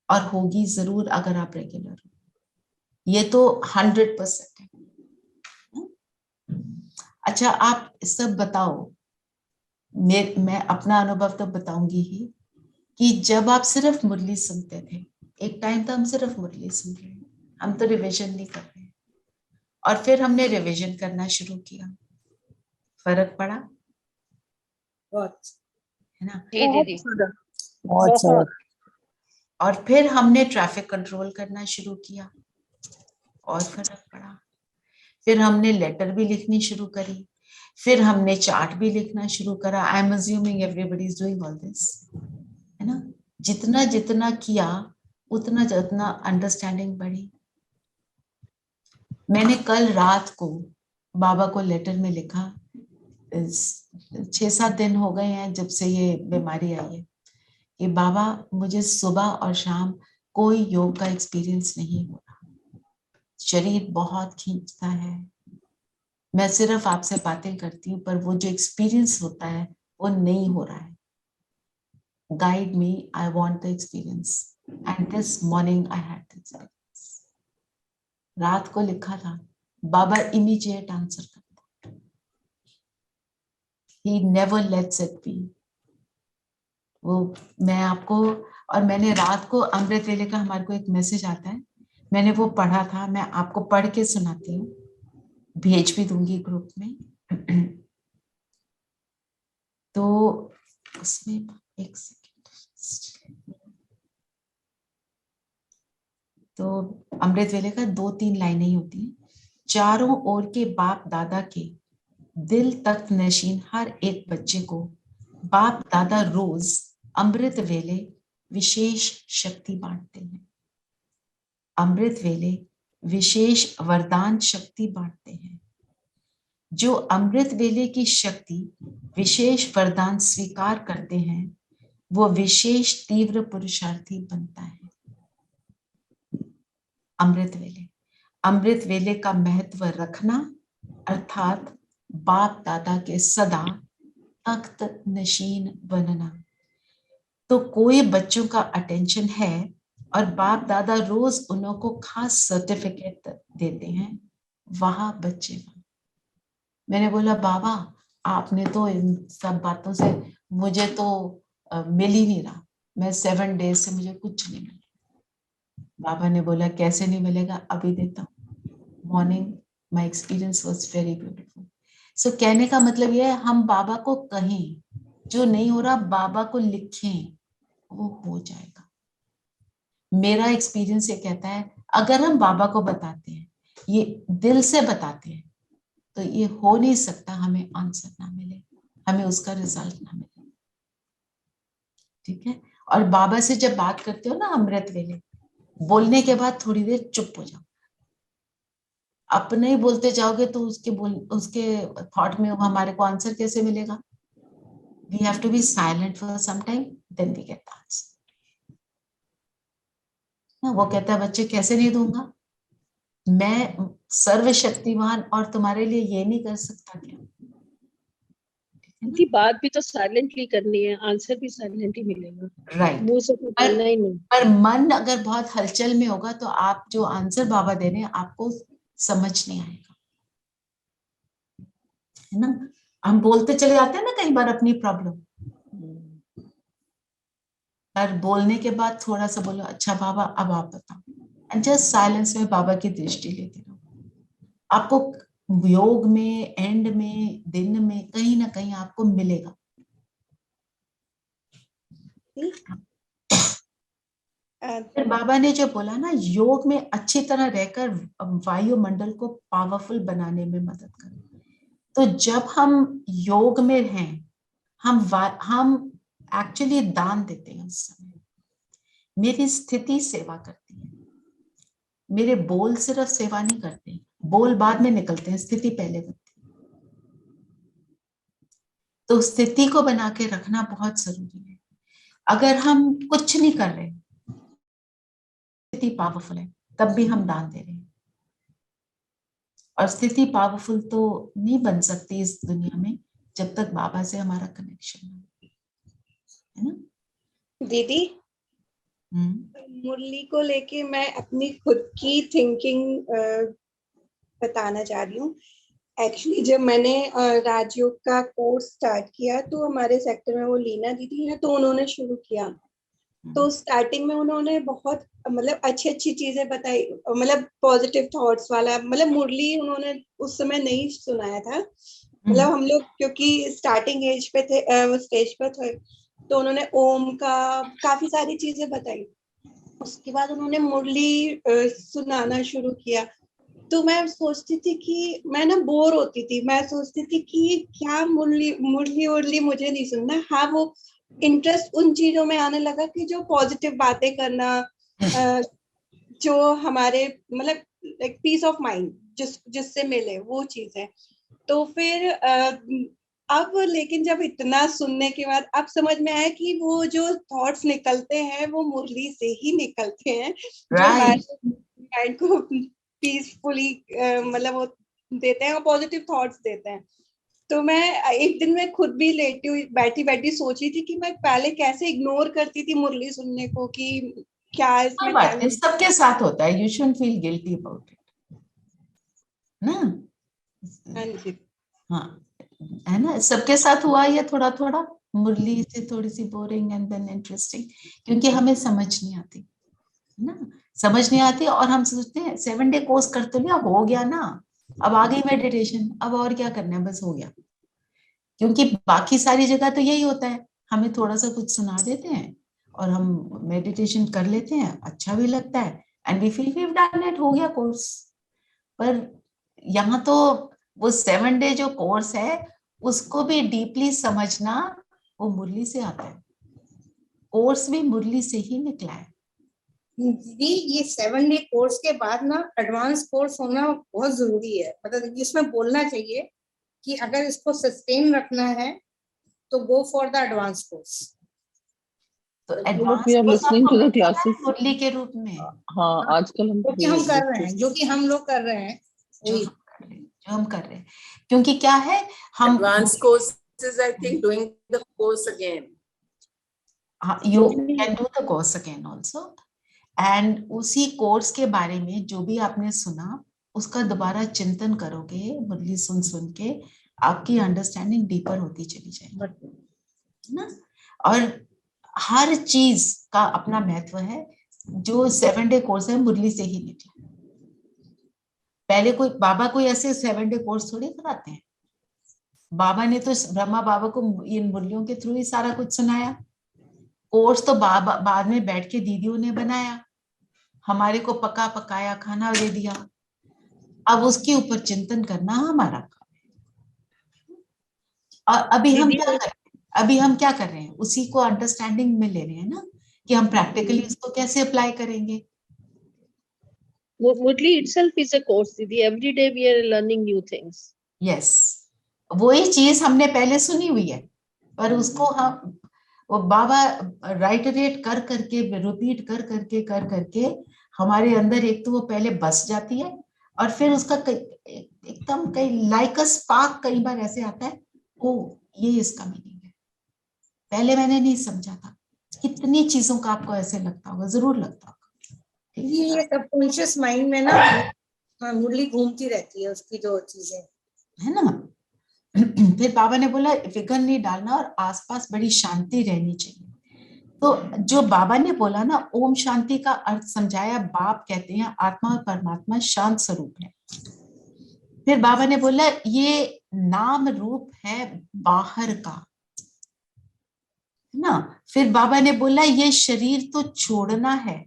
और होगी जरूर अगर आप रेगुलर हो। ये तो 100% है। अच्छा आप सब बताओ, मैं अपना अनुभव तो बताऊंगी ही, कि जब आप सिर्फ मुरली सुनते थे, एक टाइम तो हम सिर्फ मुरली सुन रहे हैं, हम तो रिवीजन नहीं कर रहे हैं, और फिर हमने रिवीजन करना शुरू किया, फर्क पड़ा? बहुत, है ना? जी। बहुत। और फिर हमने ट्रैफिक कंट्रोल करना शुरू किया और फर्क पड़ा। फिर हमने लेटर भी लिखनी शुरू करी, फिर हमने चार्ट भी लिखना शुरू करा। I am assuming everybody is doing all this, है ना? जितना जितना किया उतना जितना अंडरस्टैंडिंग बढ़ी। मैंने कल रात को बाबा को लेटर में लिखा, 6-7 दिन हो गए हैं जब से ये बीमारी आई है, कि बाबा मुझे सुबह और शाम कोई योग का एक्सपीरियंस नहीं हो रहा, शरीर बहुत खींचता है, मैं सिर्फ आपसे बातें करती हूँ पर वो जो एक्सपीरियंस होता है वो नहीं हो रहा है। guide me. I want the experience. And this morning I had the experience. रात को लिखा था, बाबा immediate answer करता. He never lets it be. वो मैं आपको, और मैंने रात को अमृत वेले का हमारे को एक मैसेज आता है, मैंने वो पढ़ा था, मैं आपको पढ़ के सुनाती हूँ, भेज भी दूंगी ग्रुप में. तो उसमें एक सेकेंड, तो अमृत वेले का 2-3 लाइनें ही होती हैं. चारों ओर के बाप दादा के दिल तख्त नशीन हर एक बच्चे को बाप दादा रोज अमृत वेले विशेष शक्ति बांटते हैं. अमृत वेले विशेष वरदान शक्ति बांटते हैं. जो अमृत वेले की शक्ति विशेष वरदान स्वीकार करते हैं, वो विशेष तीव्र पुरुषार्थी बनता है. अमृत वेले का महत्व रखना अर्थात बाप दादा के सदा तख्त नशीन बनना. तो कोई बच्चों का अटेंशन है और बाप दादा रोज उन्हों को खास सर्टिफिकेट देते हैं, वहां बच्चे. मैंने बोला बाबा आपने तो इन सब बातों से मुझे तो मिल ही नहीं रहा, मैं 7 डेज से मुझे कुछ नहीं मिला. बाबा ने बोला कैसे नहीं मिलेगा, अभी देता हूँ. Morning my experience was very beautiful. So कहने का मतलब यह है, हम बाबा को कहें, जो नहीं हो रहा बाबा को लिखें, वो हो जाएगा. मेरा एक्सपीरियंस ये कहता है, अगर हम बाबा को बताते हैं, ये दिल से बताते हैं, तो ये हो नहीं सकता हमें आंसर ना मिले, हमें उसका रिजल्ट ना मिले. ठीक है. और बाबा से जब बात करते हो ना अमृत वेले, बोलने के बाद थोड़ी देर चुप हो जाओ. अपने ही बोलते जाओगे तो उसके थॉट में हमारे को आंसर कैसे मिलेगा? We have to be silent for some time, then we get the answer. वो कहता है बच्चे कैसे नहीं दूंगा, मैं सर्वशक्तिमान और तुम्हारे लिए ये नहीं कर सकता क्या? बात भी तो साइलेंटली करनी है, आंसर भी साइलेंटली मिलेगा. राइट. मुंह से तो बोलना ही नहीं. पर मन अगर बहुत हलचल में होगा तो आप जो आंसर बाबा दे रहे हैं आपको समझ नहीं आएगा, है ना. हम बोलते चले जाते हैं ना कई बार अपनी प्रॉब्लम, पर बोलने के बाद थोड़ा सा बोलो अच्छा बाबा अब आप बताओ, एंड जस्ट साइलेंस में बाबा की दृष्टि लेते रहो. आपको योग में, एंड में, दिन में कहीं ना कहीं आपको मिलेगा. फिर बाबा ने जो बोला ना, योग में अच्छी तरह रहकर वायुमंडल को पावरफुल बनाने में मदद करो. तो जब हम योग में हैं, हम एक्चुअली दान देते हैं. उस समय मेरी स्थिति सेवा करती है, मेरे बोल सिर्फ सेवा नहीं करते, बोल बाद में निकलते हैं, स्थिति पहले बनती है. तो स्थिति को बना के रखना बहुत जरूरी है. अगर हम कुछ नहीं कर रहे, स्थिति पावरफुल है, तब भी हम दान दे रहे हैं. और स्थिति पावरफुल तो नहीं बन सकती इस दुनिया में जब तक बाबा से हमारा कनेक्शन है ना. दीदी, मुरली को लेके मैं अपनी खुद की थिंकिंग बताना चाह रही हूँ. एक्चुअली जब मैंने राजयोग का कोर्स स्टार्ट किया तो हमारे सेक्टर में वो लीना दीदी है, तो उन्होंने शुरू किया. तो स्टार्टिंग में उन्होंने बहुत मतलब अच्छी चीजें बताई, मतलब पॉजिटिव थॉट्स वाला, मतलब मुरली उन्होंने उस समय नहीं सुनाया था. मतलब हम लोग क्योंकि स्टार्टिंग एज पे थे, स्टेज पे थे, तो उन्होंने ओम का काफी सारी चीजें बताई. उसके बाद उन्होंने मुरली सुनाना शुरू किया. तो मैं सोचती थी कि मैं ना बोर होती थी, मैं सोचती थी कि क्या मुरली मुझे नहीं सुनना. हाँ, वो इंटरेस्ट उन चीजों में आने लगा कि जो पॉजिटिव बातें करना, जो हमारे मतलब लाइक पीस ऑफ माइंड जिससे मिले वो चीजें. तो फिर अब लेकिन जब इतना सुनने के बाद अब समझ में आया कि वो जो थॉट्स निकलते हैं वो मुरली से ही निकलते हैं, जो हमारे माइंड को पीसफुली मतलब वो देते हैं और पॉजिटिव थॉट्स देते हैं. तो मैं एक दिन में खुद भी लेटी हुई बैठी बैठी सोची थी कि मैं पहले कैसे इग्नोर करती थी मुरली सुनने को, कि क्या इसमें बात है, टैलेंट। सबके साथ होता है, you shouldn't feel guilty about it ना। हाँ जी, हाँ, है ना, सबके साथ हुआ ये थोड़ा थोड़ा, मुरली से थोड़ी सी बोरिंग एंड देन इंटरेस्टिंग, क्योंकि हमें समझ नहीं आती है ना, समझ नहीं आती, और हम सोचते हैं 7 डे कोर्स कर तो लिया, हो गया ना, अब आ गई मेडिटेशन, अब और क्या करना है, बस हो गया। क्योंकि बाकी सारी जगह तो यही होता है, हमें थोड़ा सा कुछ सुना देते हैं और हम मेडिटेशन कर लेते हैं, अच्छा भी लगता है, and we feel we have done it, हो गया कोर्स। पर यहाँ तो वो 7 डे जो कोर्स है उसको भी डीपली समझना वो मुरली से आता है, कोर्स भी मुरली से ही निकला है। दीदी ये 7 डे कोर्स के बाद ना एडवांस कोर्स होना बहुत जरूरी है, मतलब इसमें बोलना चाहिए कि अगर इसको सस्टेन रखना है तो go for the advance course. तो But advance we are course listening आपको to the मिल रहा है classes. मुरली के रूप में, हाँ, आजकल हम जो कि हम कर रहे हैं, जो कि हम लोग कर रहे हैं, वही जो हम कर रहे हैं, क्योंकि क्या है हम Advanced courses, I think, doing the course again. you can do the course again also, and उसी कोर्स के बारे में जो भी आपने सुना उसका दोबारा चिंतन करोगे, मुरली सुन सुन के आपकी अंडरस्टैंडिंग डीपर होती चली जाएगी ना। और हर चीज का अपना महत्व है, जो 7 डे कोर्स है मुरली से ही निकला। पहले कोई बाबा कोई ऐसे 7 डे कोर्स थोड़ी कराते हैं, बाबा ने तो ब्रह्मा बाबा को इन मुरलियों के थ्रू ही सारा कुछ सुनाया, कोर्स तो बाबा बाद में बैठ के दीदियों ने बनाया, हमारे को पका पकाया खाना दे दिया, अब उसके ऊपर चिंतन करना हमारा काम है। और अभी हम क्या कर रहे हैं, उसी को अंडरस्टैंडिंग में ले रहे हैं ना, कि हम प्रैक्टिकली इसको कैसे अप्लाई करेंगे। Murli itself is a course, Didi. Every day we are learning new things. Yes, वही चीज हमने पहले सुनी हुई है, पर उसको हम वो बाबा राइटरेट कर करके रिपीट कर करके हमारे अंदर एक तो वो पहले बस जाती है, और फिर उसका एकदम कई लाइक अ स्पार्क कई बार ऐसे आता है, ओ ये इसका मीनिंग है, पहले मैंने नहीं समझा था। कितनी चीजों का आपको ऐसे लगता होगा, जरूर लगता होगा। ये सबकॉन्शियस माइंड में ना मुरली घूमती रहती है, उसकी जो चीजें है ना। फिर बाबा ने बोला फिकर नहीं डालना और आसपास बड़ी शांति रहनी चाहिए। तो जो बाबा ने बोला ना, ओम शांति का अर्थ समझाया, बाप कहते हैं आत्मा और परमात्मा शांत स्वरूप है। फिर बाबा ने बोला ये नाम रूप है बाहर का, है ना। फिर बाबा ने बोला ये शरीर तो छोड़ना है,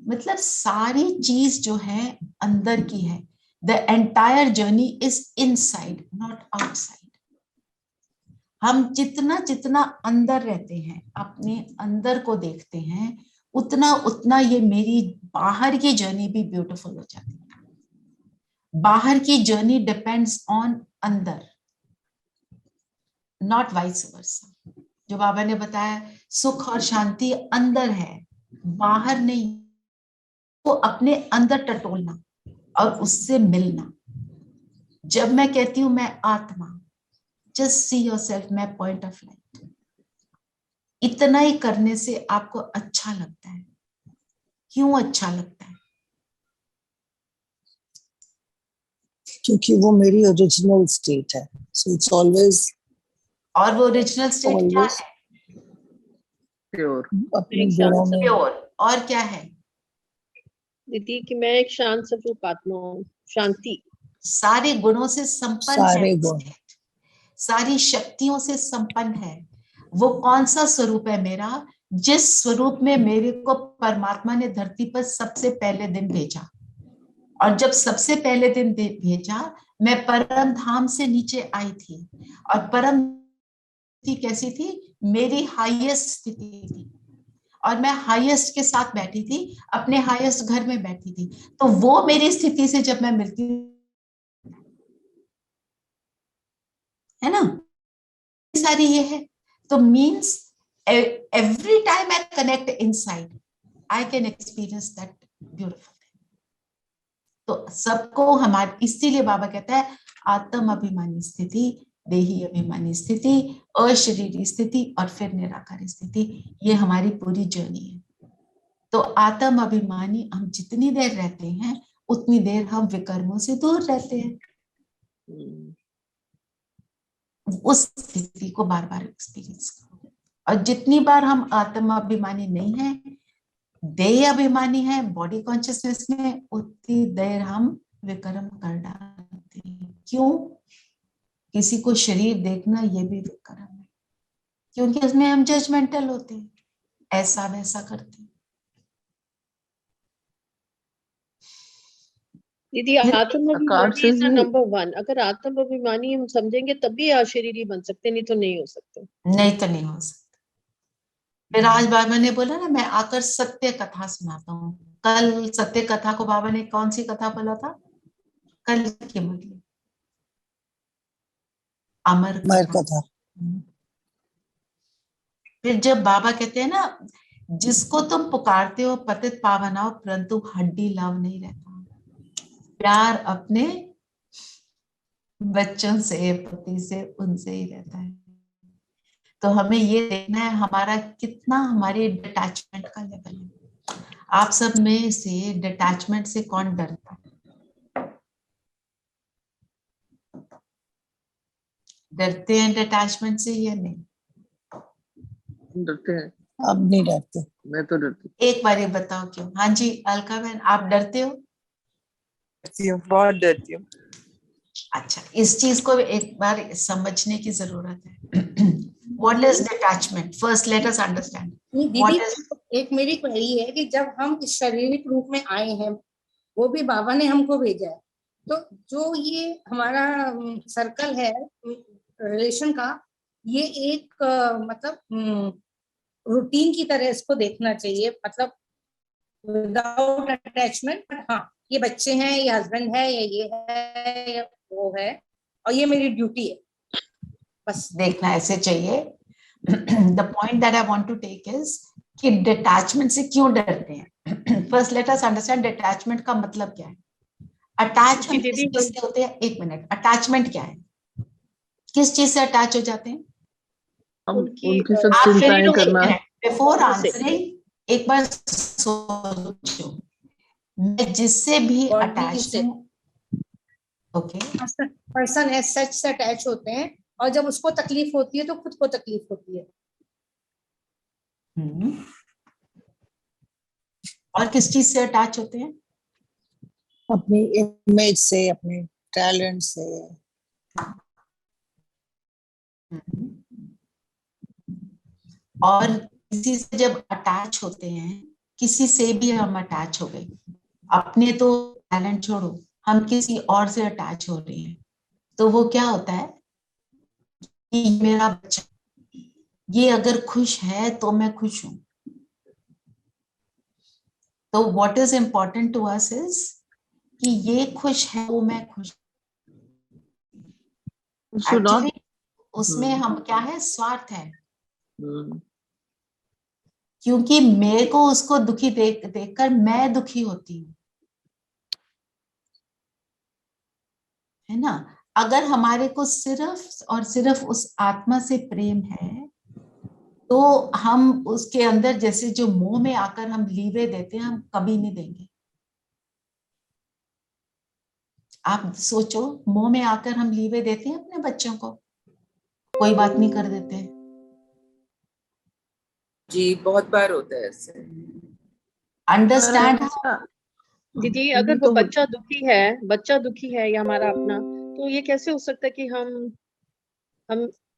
मतलब सारी चीज जो है अंदर की है। The entire journey is inside not outside. हम जितना जितना अंदर रहते हैं, अपने अंदर को देखते हैं, उतना उतना ये मेरी बाहर की जर्नी भी ब्यूटीफुल हो जाती है। बाहर की जर्नी डिपेंड्स ऑन अंदर, नॉट वाइस वर्सा। जो बाबा ने बताया सुख और शांति अंदर है, बाहर नहीं। तो अपने अंदर टटोलना और उससे मिलना। जब मैं कहती हूं मैं आत्मा, जस्ट सी योरसेल्फ, मैं पॉइंट ऑफ लाइट, इतना ही करने से आपको अच्छा लगता है। क्यों अच्छा लगता है? क्योंकि वो मेरी ओरिजिनल स्टेट है, सो इट्स ऑलवेज। और वो ओरिजिनल स्टेट क्या है? प्योर, अपने गुणों में प्योर। और क्या है? दीदी कि मैं एक शांत स्वरूप आत्मा हूँ, शांति। सारे गुणों से संपन्न सारे है, गुण, सारी शक्तियों से संपन्न है। वो कौन सा स्वरूप है मेरा? जिस स्वरूप में मेरे को परमात्मा ने धरती पर सबसे पहले दिन भेजा, और जब सबसे पहले दिन भेजा मैं परम धाम से नीचे आई थी, और परम स्थिति कैसी थी? मेरी हाईएस्ट स्थिति थी, और मैं हाईएस्ट के साथ बैठी थी, अपने हाईएस्ट घर में बैठी थी। तो वो मेरी स्थिति से जब मैं मिलती है ना, सारी ये है। तो means every time I connect inside, I can experience that beautiful. तो सबको हमारे, इसीलिए बाबा कहता है आत्म अभिमानी स्थिति देही अभिमानी स्थिति, अशरीरी स्थिति और फिर निराकारी स्थिति। ये हमारी पूरी जर्नी है। तो आत्म अभिमानी हम जितनी देर रहते हैं उतनी देर हम विकर्मों से दूर रहते हैं। उस स्थिति को बार बार एक्सपीरियंस करो। और जितनी बार हम आत्म अभिमानी नहीं है, देह अभिमानी है, बॉडी कॉन्शियसनेस में, उतनी देर हम विकर्म कर डालते हैं। क्यों? किसी को शरीर देखना ये भी विकर्म है, क्योंकि उसमें हम जजमेंटल होते हैं, ऐसा वैसा करते हैं। दीदी आत्माभिमानी इज नंबर 1। अगर आत्माभिमानी हम समझेंगे तभी अशरीरी बन सकते, नहीं तो नहीं हो सकते। नहीं तो नहीं हो सकते। फिर आज बाबा ने बोला ना, मैं आकर सत्य कथा सुनाता हूँ। कल सत्य कथा को बाबा ने कौन सी कथा बोला था? कल की मुरली, अमर कथा। फिर जब बाबा कहते हैं ना, जिसको तुम पुकारते हो पतित पावनाओ, परंतु हड्डी लव नहीं रहता। प्यार अपने बच्चों से, पति से, उनसे ही रहता है। तो हमें ये देखना है हमारा कितना, हमारे डिटैचमेंट का लेवल है। आप सब में से डिटैचमेंट से कौन डरता है? डरते हैं डिटैचमेंट से या नहीं? डरते हैं। अब नहीं डरते। मैं तो डरती। एक बार ये बताओ क्यों? हाँ जी अलका बहन, आप डरते हो? बहुत डरती हूँ। अच्छा, इस चीज को एक बार समझने की जरूरत है। What is detachment? First, let us understand. दीदी एक मेरी क्वेरी है कि जब हम इस शारीरिक रूप में आए हैं, वो भी बाबा ने हमको भेजा है, तो जो ये हमारा सर्कल है रिलेशन का, ये एक मतलब रूटीन की तरह इसको देखना चाहिए, मतलब विदाउट अटैचमेंट। बट हाँ, ये बच्चे हैं, ये हस्बैंड है, ये है, या वो है, और ये मेरी ड्यूटी है, बस देखना ऐसे चाहिए। The point that I want to take is कि डिटैचमेंट से क्यों डरते हैं। First let us understand detachment का मतलब क्या है। अटैच हम किस चीज से होते हैं? एक मिनट, अटैचमेंट क्या है? किस चीज से अटैच हो जाते हैं? उनकी सब चिंताएं करना। बिफोर आंसरिंग एक बार सोचो, मैं जिससे भी अटैच हूँ, ओके, पर्सन एज सच से अटैच होते हैं, और जब उसको तकलीफ होती है तो खुद को तकलीफ होती है। और किस चीज से अटैच होते हैं? अपनी इमेज से, अपने टैलेंट से। और किसी से जब अटैच होते हैं, किसी से भी हम अटैच हो गए, अपने तो टैलेंट छोड़ो, हम किसी और से अटैच हो रहे हैं, तो वो क्या होता है कि मेरा बच्चा ये अगर खुश है तो मैं खुश हूं। तो what is important to us is कि ये खुश है तो मैं खुश। एक्चुअली उसमें हम क्या है, स्वार्थ है। क्योंकि मेरे को उसको दुखी देखकर मैं दुखी होती हूँ, है ना। अगर हमारे को सिर्फ और सिर्फ उस आत्मा से प्रेम है, तो हम उसके अंदर जैसे जो मोह में आकर हम लीवे देते हैं, हम कभी नहीं देंगे। आप सोचो, मोह में आकर हम लीवे देते हैं अपने बच्चों को, कोई बात नहीं कर देते हैं जी, बहुत बार होता है ऐसे। अंडरस्टैंड। दीदी अगर वो बच्चा दुखी है या हमारा अपना, तो ये कैसे हो सकता है कि हम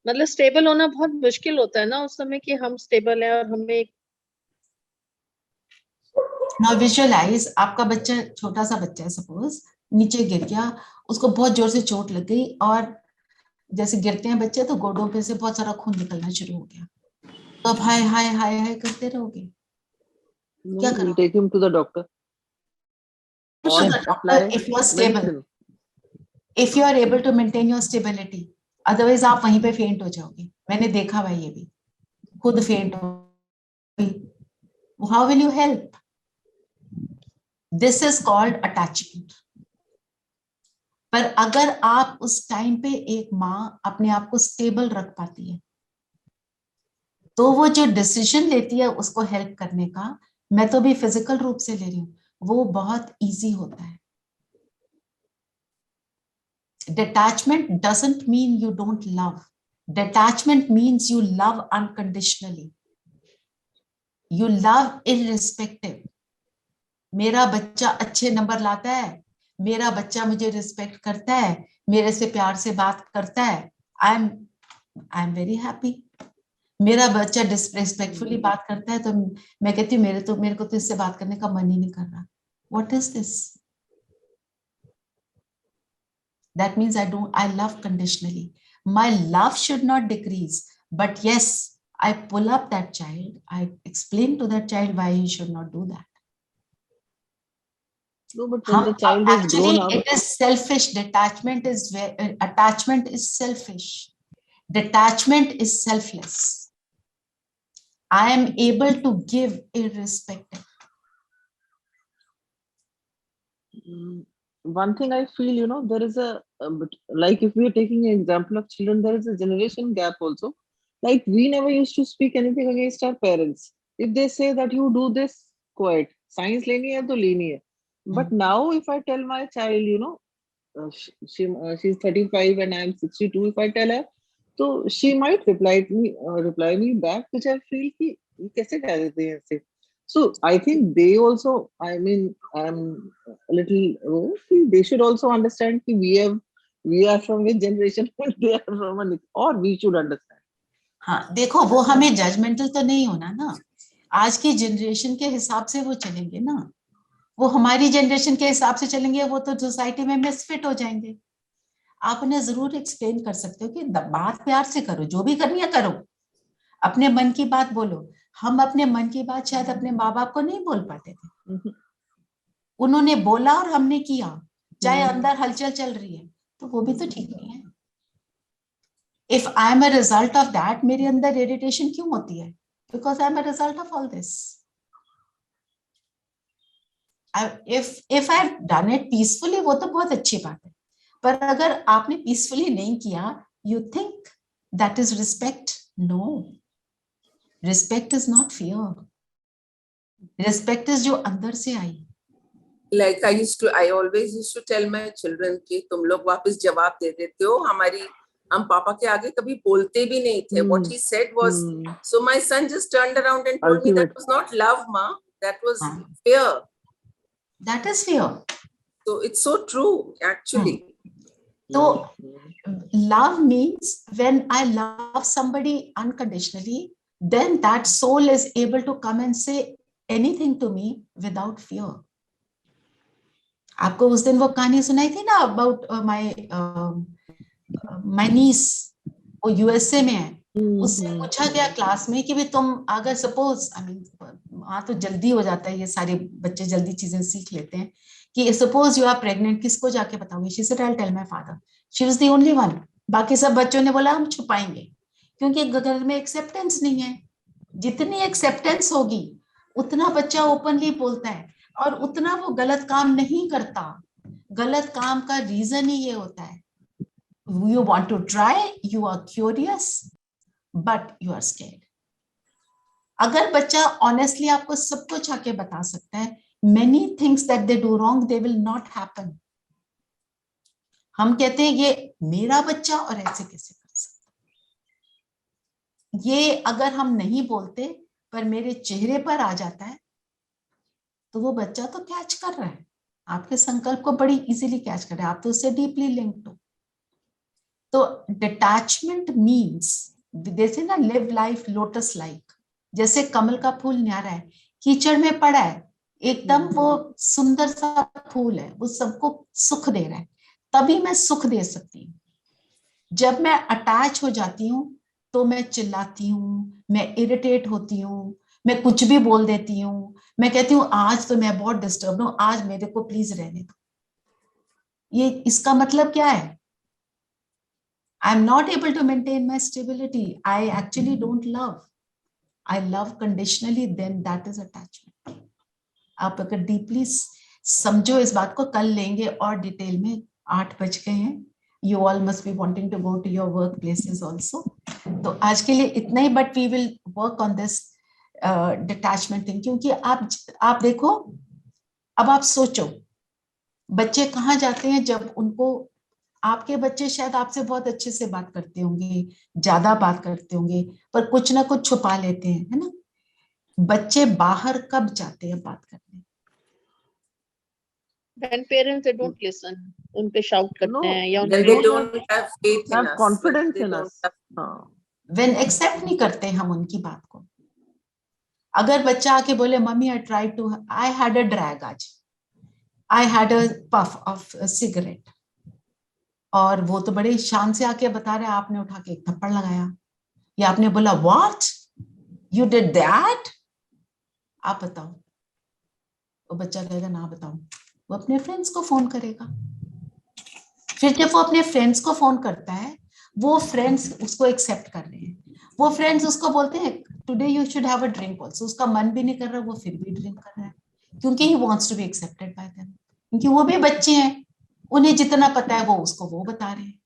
मतलब स्टेबल होना बहुत मुश्किल होता है ना उस समय, कि हम स्टेबल है और हमें। नाउ विजुअलाइज, आपका बच्चा, छोटा सा बच्चा है, सपोज नीचे गिर गया, उसको बहुत जोर से चोट लग गई, और जैसे गिरते हैं बच्चे तो गोडों पे से बहुत सारा खून निकलना शुरू हो गया, तो अब हाय हाय हाय हाय करते रहोगे? क्या करोगे? Take him to the doctor. If you are stable, if you are able to maintain your stability, otherwise आप वहीं पे फेंट हो जाओगे। मैंने देखा भाई, ये भी खुद फेंट हो। How will you help? This is called attachment. पर अगर आप उस टाइम पे एक माँ अपने आप को स्टेबल रख पाती है, तो वो जो डिसीजन लेती है उसको हेल्प करने का, मैं तो भी फिजिकल रूप से ले रही हूँ, वो बहुत इजी होता है. Detachment doesn't mean you don't love. Detachment means you love unconditionally. You love irrespective. मेरा बच्चा अच्छे नंबर लाता है, मेरा बच्चा मुझे रिस्पेक्ट करता है, मेरे से प्यार से बात करता है, आई एम वेरी हैप्पी. मेरा बच्चा डिसरिस्पेक्टफुली बात करता है तो मैं कहती हूँ मेरे को तो इससे बात करने का मन ही नहीं कर रहा. What is this? That means I love conditionally. My love should not decrease, but yes, I pull up that child. I explain to that child why he should not do that. No, but when the child is Actually, grown up, it is selfish. Attachment is selfish. Detachment is selfless. I am able to give irrespective. One thing I feel, there is like if we are taking an example of children, there is a generation gap also. Like we never used to speak anything against our parents. If they say that you do this, quiet. Science leni hai to leni hai. But now if I tell my child, she's 35 and I'm 62, if I tell her, so she might reply me back, which I feel ki kaise keh dete hain aise. So I think they also, I mean, I'm a little, they should also understand that we are from which generation and they are from or we should understand. हाँ, देखो वो हमें judgemental तो नहीं होना ना. आज की जनरेशन के हिसाब से वो चलेंगे ना. वो हमारी जनरेशन के हिसाब से चलेंगे, वो तो सोसाइटी में मिसफिट हो जाएंगे. आप उन्हें जरूर एक्सप्लेन कर सकते हो कि बात प्यार से करो, जो भी करनी है करो, अपने मन की बात बोलो. हम अपने मन की बात शायद अपने माँ बाप को नहीं बोल पाते थे. उन्होंने बोला और हमने किया, चाहे अंदर हलचल चल रही है, तो वो भी तो ठीक नहीं है. If I am a result of that, मेरे अंदर इरिटेशन क्यों होती है? Because I am a result of all this. if I have done it peacefully, वो तो बहुत अच्छी बात है. पर अगर आपने पीसफुली नहीं किया, you think that is respect? No. Respect is not fear. Respect is जो अंदर से आई. Like I always used to tell my children कि तुम लोग वापस जवाब दे देते हो, हम पापा के आगे कभी बोलते भी नहीं थे. What he said was, so my son just turned around and told me that was not love, ma, that was fear. That is fear. So it's so true, actually. So love means when I love somebody unconditionally, then that soul is able to come and say anything to me without fear. आपको उस दिन वो कहानी सुनाई थी ना about my niece, वो USA में है. उससे पूछा गया क्लास में कि भी तुम अगर सपोज, वहां तो जल्दी हो जाता है, ये सारे बच्चे जल्दी चीजें सीख लेते हैं, कि सपोज यू आर प्रेग्नेंट, किसको जाके बताओगे? She said I will tell my father. She was the only one. बाकी सब बच्चों ने बोला हम छुपाएंगे, क्योंकि घर में एक्सेप्टेंस नहीं है. जितनी एक्सेप्टेंस होगी उतना बच्चा ओपनली बोलता है और उतना वो गलत काम नहीं करता. गलत काम का रीजन ही ये होता है, you want to try, you are curious, but you are scared. अगर बच्चा ऑनेस्टली आपको सब कुछ आके बता सकता है, many things that they do wrong, they will not happen. हम कहते हैं ये मेरा बच्चा और ऐसे कैसे कर सकता. ये अगर हम नहीं बोलते पर मेरे चेहरे पर आ जाता है, तो वो बच्चा तो कैच कर रहा है, आपके संकल्प को बड़ी इजीली कैच कर रहा है, आप तो उससे डीपली लिंक्ड हो. तो डिटैचमेंट मीन्स, जैसे ना लिव लाइफ लोटस लाइक, जैसे कमल का फूल न्यारा है, कीचड़ में पड़ा है, एकदम वो सुंदर सा फूल है, वो सबको सुख दे रहा है, तभी मैं सुख दे सकती हूँ. जब मैं अटैच हो जाती हूँ तो मैं चिल्लाती हूँ, मैं इरिटेट होती हूँ, मैं कुछ भी बोल देती हूँ, मैं कहती हूँ आज तो मैं बहुत डिस्टर्ब हूँ, आज मेरे को प्लीज रहने दो. ये इसका मतलब क्या है? I'm not able to maintain my stability. I actually don't love. I love conditionally, then that is attachment. आप अगर डीपली समझो इस बात को, कल लेंगे और डिटेल में 8 बज गए हैं. You all must be wanting to go to your workplaces also. तो आज के लिए इतना ही, but we will work on this detachment thing. क्योंकि आप देखो, अब आप सोचो बच्चे कहाँ जाते हैं जब उनको, आपके बच्चे शायद आपसे बहुत अच्छे से बात करते होंगे, ज्यादा बात करते होंगे, पर कुछ ना कुछ छुपा लेते हैं, है ना. बच्चे बाहर कब जाते हैं बात करने? When parents they don't listen, उन पे shout करते No, हैं या Then they don't have faith in have us. confidence They in don't us. have- हाँ. When accept नहीं करते हम उनकी बात को. अगर बच्चा आके बोले mummy I had a drag आज, I had a puff of a cigarette, और वो तो बड़े शान से आके बता रहे, आपने उठा के एक थप्पड़ लगाया या आपने बोला what you did that, आप बताओ. वो बच्चा कहेगा ना बताओ. वो अपने फ्रेंड्स को फोन करेगा. फिर जब वो अपने फ्रेंड्स को फोन करता है, वो फ्रेंड्स उसको एक्सेप्ट कर रहे हैं, वो फ्रेंड्स उसको बोलते हैं today you should have a drink also. उसका मन भी नहीं कर रहा, वो फिर भी ड्रिंक कर रहा है, क्योंकि he wants to be accepted by them. क्योंकि वो भी बच्चे हैं, उन्हें जितना पता है वो उसको वो बता रहे हैं.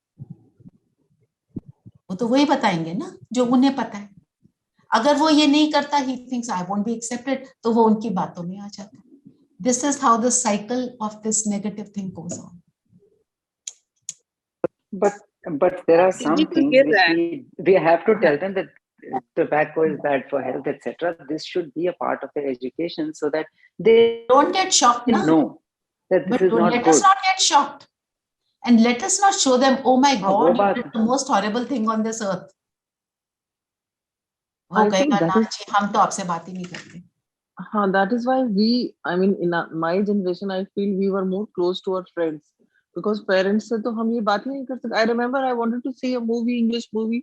वो तो वही बताएंगे ना जो उन्हें पता है. अगर वो ये नहीं करता, he thinks I won't be accepted, तो वो उनकी बातों में आ जाता है. This is how the cycle of this negative thing goes on. But there are some दीदी को things गिर which रहा है. we have to tell them that tobacco is bad for health, etc. This should be a part of their education so that they Don't get shocked, na? know that this But is not let good. us not get shocked, and let us not show them, oh my हाँ, वो God, you बात did the most horrible thing on this earth. वो I think कहेगा that ना is जी, हम तो आपसे बात ही नहीं करते. that is why I mean, in my generation, I feel we were more close to our friends because parents से तो हम ये बात ही नहीं कर सकते. I remember I wanted to see a movie, English movie,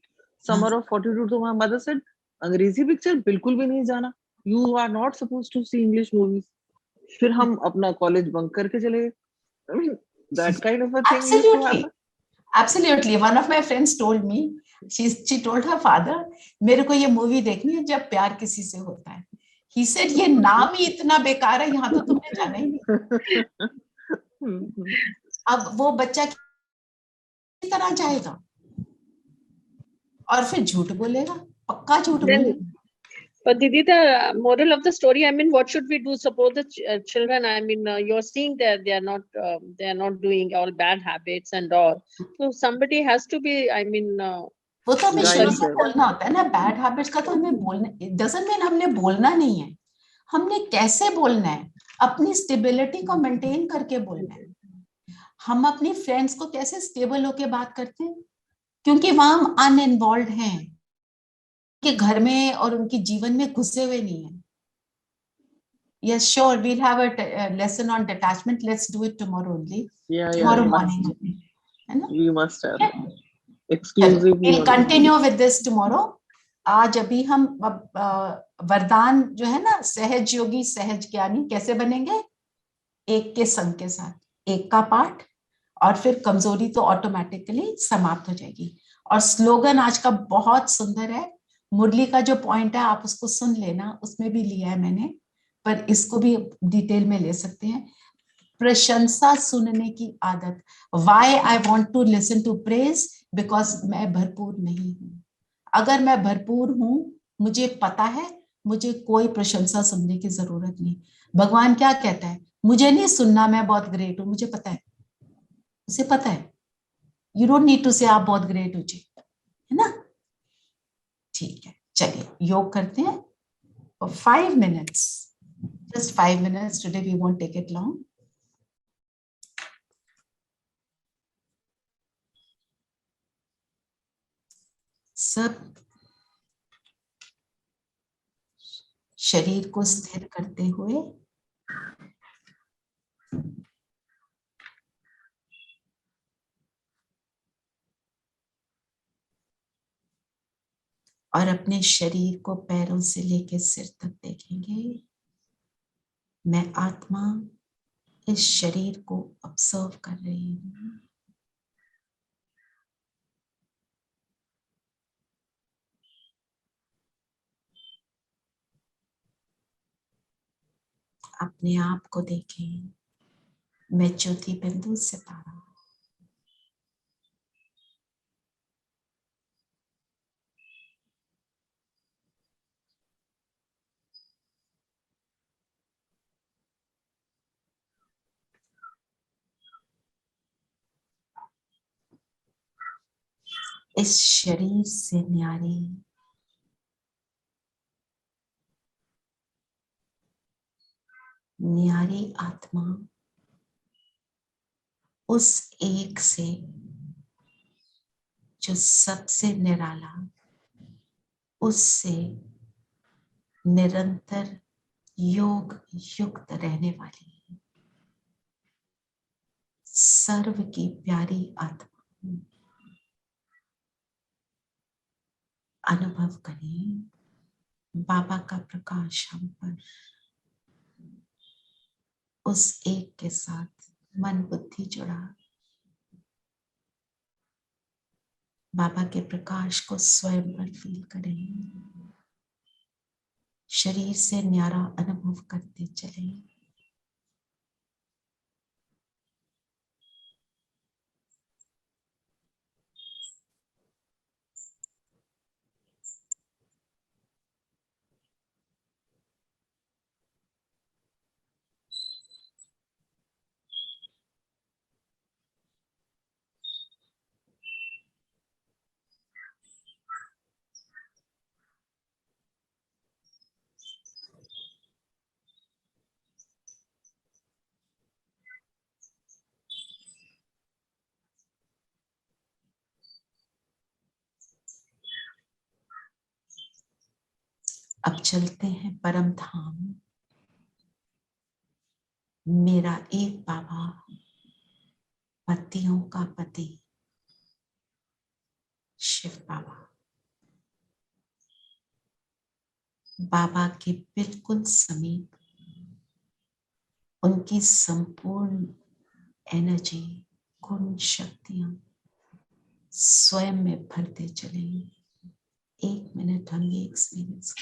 Summer of 42. तो my mother said, अंग्रेजी पिक्चर बिल्कुल भी नहीं जाना. You are not supposed to see English movies. फिर हम अपना कॉलेज बंक करके चले गए. I mean, that kind of a thing used to Absolutely. happen. Absolutely. One of my friends told me, she told her father, मेरे को ये movie देखनी है जब प्यार किसी से होता है. He said, ये नाम ही इतना बेकार है, यहाँ तो तुमने जाना ही नहीं. अब वो बच्चा किस तरह जाएगा और फिर झूठ बोलेगा, पक्का झूठ बोलेगा. But Didi, the moral of the story, I mean, what should we do? Suppose the children, I mean, you're seeing that they are not doing all bad habits and all. So somebody has to be, I mean, वो तो हमें शुरू से Guide them. बोलना होता है ना. Bad habits का तो हमें बोलना, डजंट मीन हमने बोलना नहीं है, हमने कैसे बोलना है, अपनी स्टेबिलिटी को मेंटेन करके बोलना है. हम अपनी फ्रेंड्स को कैसे स्टेबल होके बात करते हैं, क्योंकि वहां हम अनइन्वॉल्व हैं, कि घर में और उनके जीवन में घुसे हुए नहीं है. Yes, sure, we'll have a lesson on detachment. Let's do it tomorrow only. Yeah, Tomorrow we morning must. only. है ना? We must have चलो, exclusively. we'll continue with this tomorrow. आज अभी हम वरदान जो है ना, सहज योगी सहज ज्ञानी कैसे बनेंगे, एक के संग के साथ, एक का पाठ, और फिर कमजोरी तो ऑटोमेटिकली समाप्त हो जाएगी. और स्लोगन आज का बहुत सुंदर है. मुरली का जो पॉइंट है आप उसको सुन लेना, उसमें भी लिया है मैंने, पर इसको भी डिटेल में ले सकते हैं. प्रशंसा सुनने की आदत. Why I want to listen to praise? Because मैं भरपूर नहीं हूँ. अगर मैं भरपूर हूँ, मुझे पता है, मुझे कोई प्रशंसा सुनने की जरूरत नहीं. भगवान क्या कहता है, मुझे नहीं सुनना मैं बहुत ग्रेट हूँ, मुझे पता है, उसे पता है. यू डोंट नीड टू से आप बहुत ग्रेट हो जी, है ना. ठीक है, चलिए योग करते हैं for 5 minutes. Just 5 minutes. Today we won't take it long. सब शरीर को स्थिर करते हुए और अपने शरीर को पैरों से लेकर सिर तक देखेंगे. मैं आत्मा इस शरीर को ऑब्जर्व कर रही हूँ. अपने आप को देखें. मैं ज्योति बिंदु सितारा. इस शरीर से न्यारी न्यारी आत्मा उस एक से जो सबसे निराला, उससे निरंतर योग युक्त रहने वाली सर्व की प्यारी आत्मा अनुभव करें। बाबा का प्रकाश हम पर उस एक के साथ मन बुद्धि जुड़ा। बाबा के प्रकाश को स्वयं पर फील करें। शरीर से न्यारा अनुभव करते चले। अब चलते हैं परम धाम। मेरा एक बाबा, पतियों का पति शिव बाबा, बाबा के बिल्कुल समीप उनकी संपूर्ण एनर्जी, गुण, शक्तियां स्वयं में भरते चले। 1 मिनट हम ये एक्सपीरियंस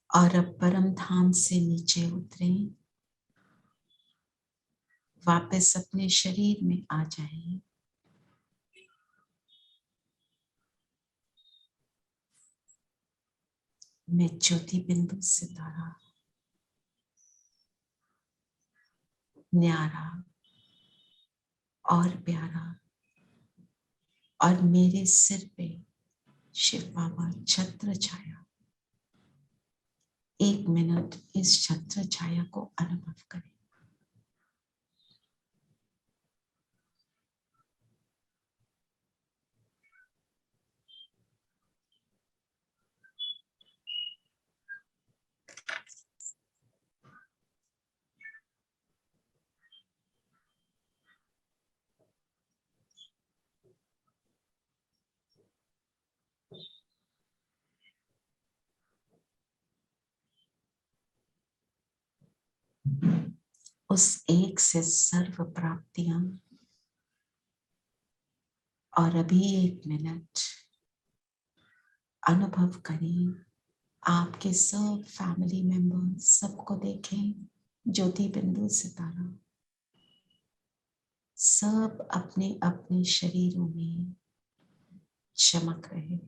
और अब परम धाम से नीचे उतरे, वापस अपने शरीर में आ जाएं। मैं ज्योति बिंदु सितारा, न्यारा और प्यारा, और मेरे सिर पे शिव बाबा छत्र छाया। 1 मिनट इस छत्र छाया को अनुभव करें। उस एक से सर्व प्राप्तियां, और अभी 1 मिनट अनुभव करें। आपके सब फैमिली मेंबर्स, सबको देखें, ज्योति बिंदु सितारा सब अपने अपने शरीरों में चमक रहे।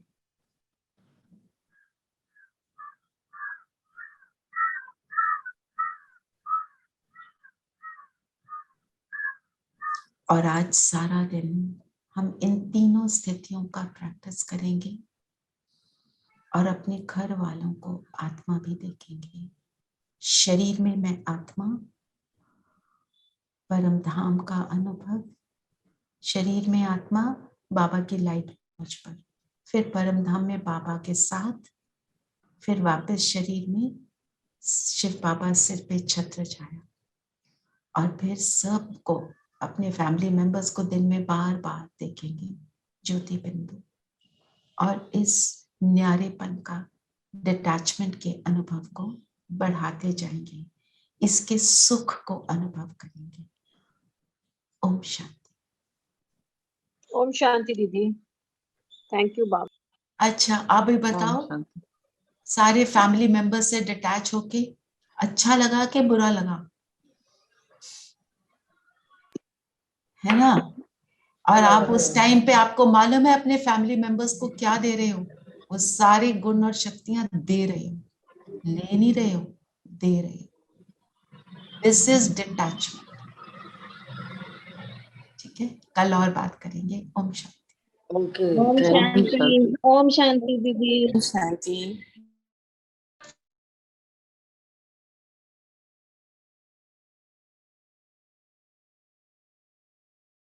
और आज सारा दिन हम इन तीनों स्थितियों का प्रैक्टिस करेंगे और अपने घर वालों को आत्मा भी देखेंगे। शरीर में मैं आत्मा, परम धाम का अनुभव, शरीर में आत्मा, बाबा की लाइट मुझ पर, फिर परम धाम में बाबा के साथ फिर वापस शरीर में शिव बाबा सिर पे छत्र छाया, और फिर सबको, अपने फैमिली मेंबर्स को दिन में बार बार देखेंगे ज्योति बिंदु, और इस न्यारेपन का, डिटैचमेंट के अनुभव को बढ़ाते जाएंगे, इसके सुख को अनुभव करेंगे। ओम शांति। ओम शांति दीदी, थैंक यू बाबा। अच्छा, आप भी बताओ, सारे फैमिली मेंबर से डिटैच होके अच्छा लगा कि बुरा लगा? है ना? और आप उस टाइम पे, आपको मालूम है अपने फैमिली मेंबर्स को क्या दे रहे हो? वो सारे गुण और शक्तियां दे रहे हो, ले नहीं रहे हो, दे रहे हो। This is detachment. ठीक है, कल और बात करेंगे। ओम शांति। ओम शांति, ओम शांति दीदी। शांति।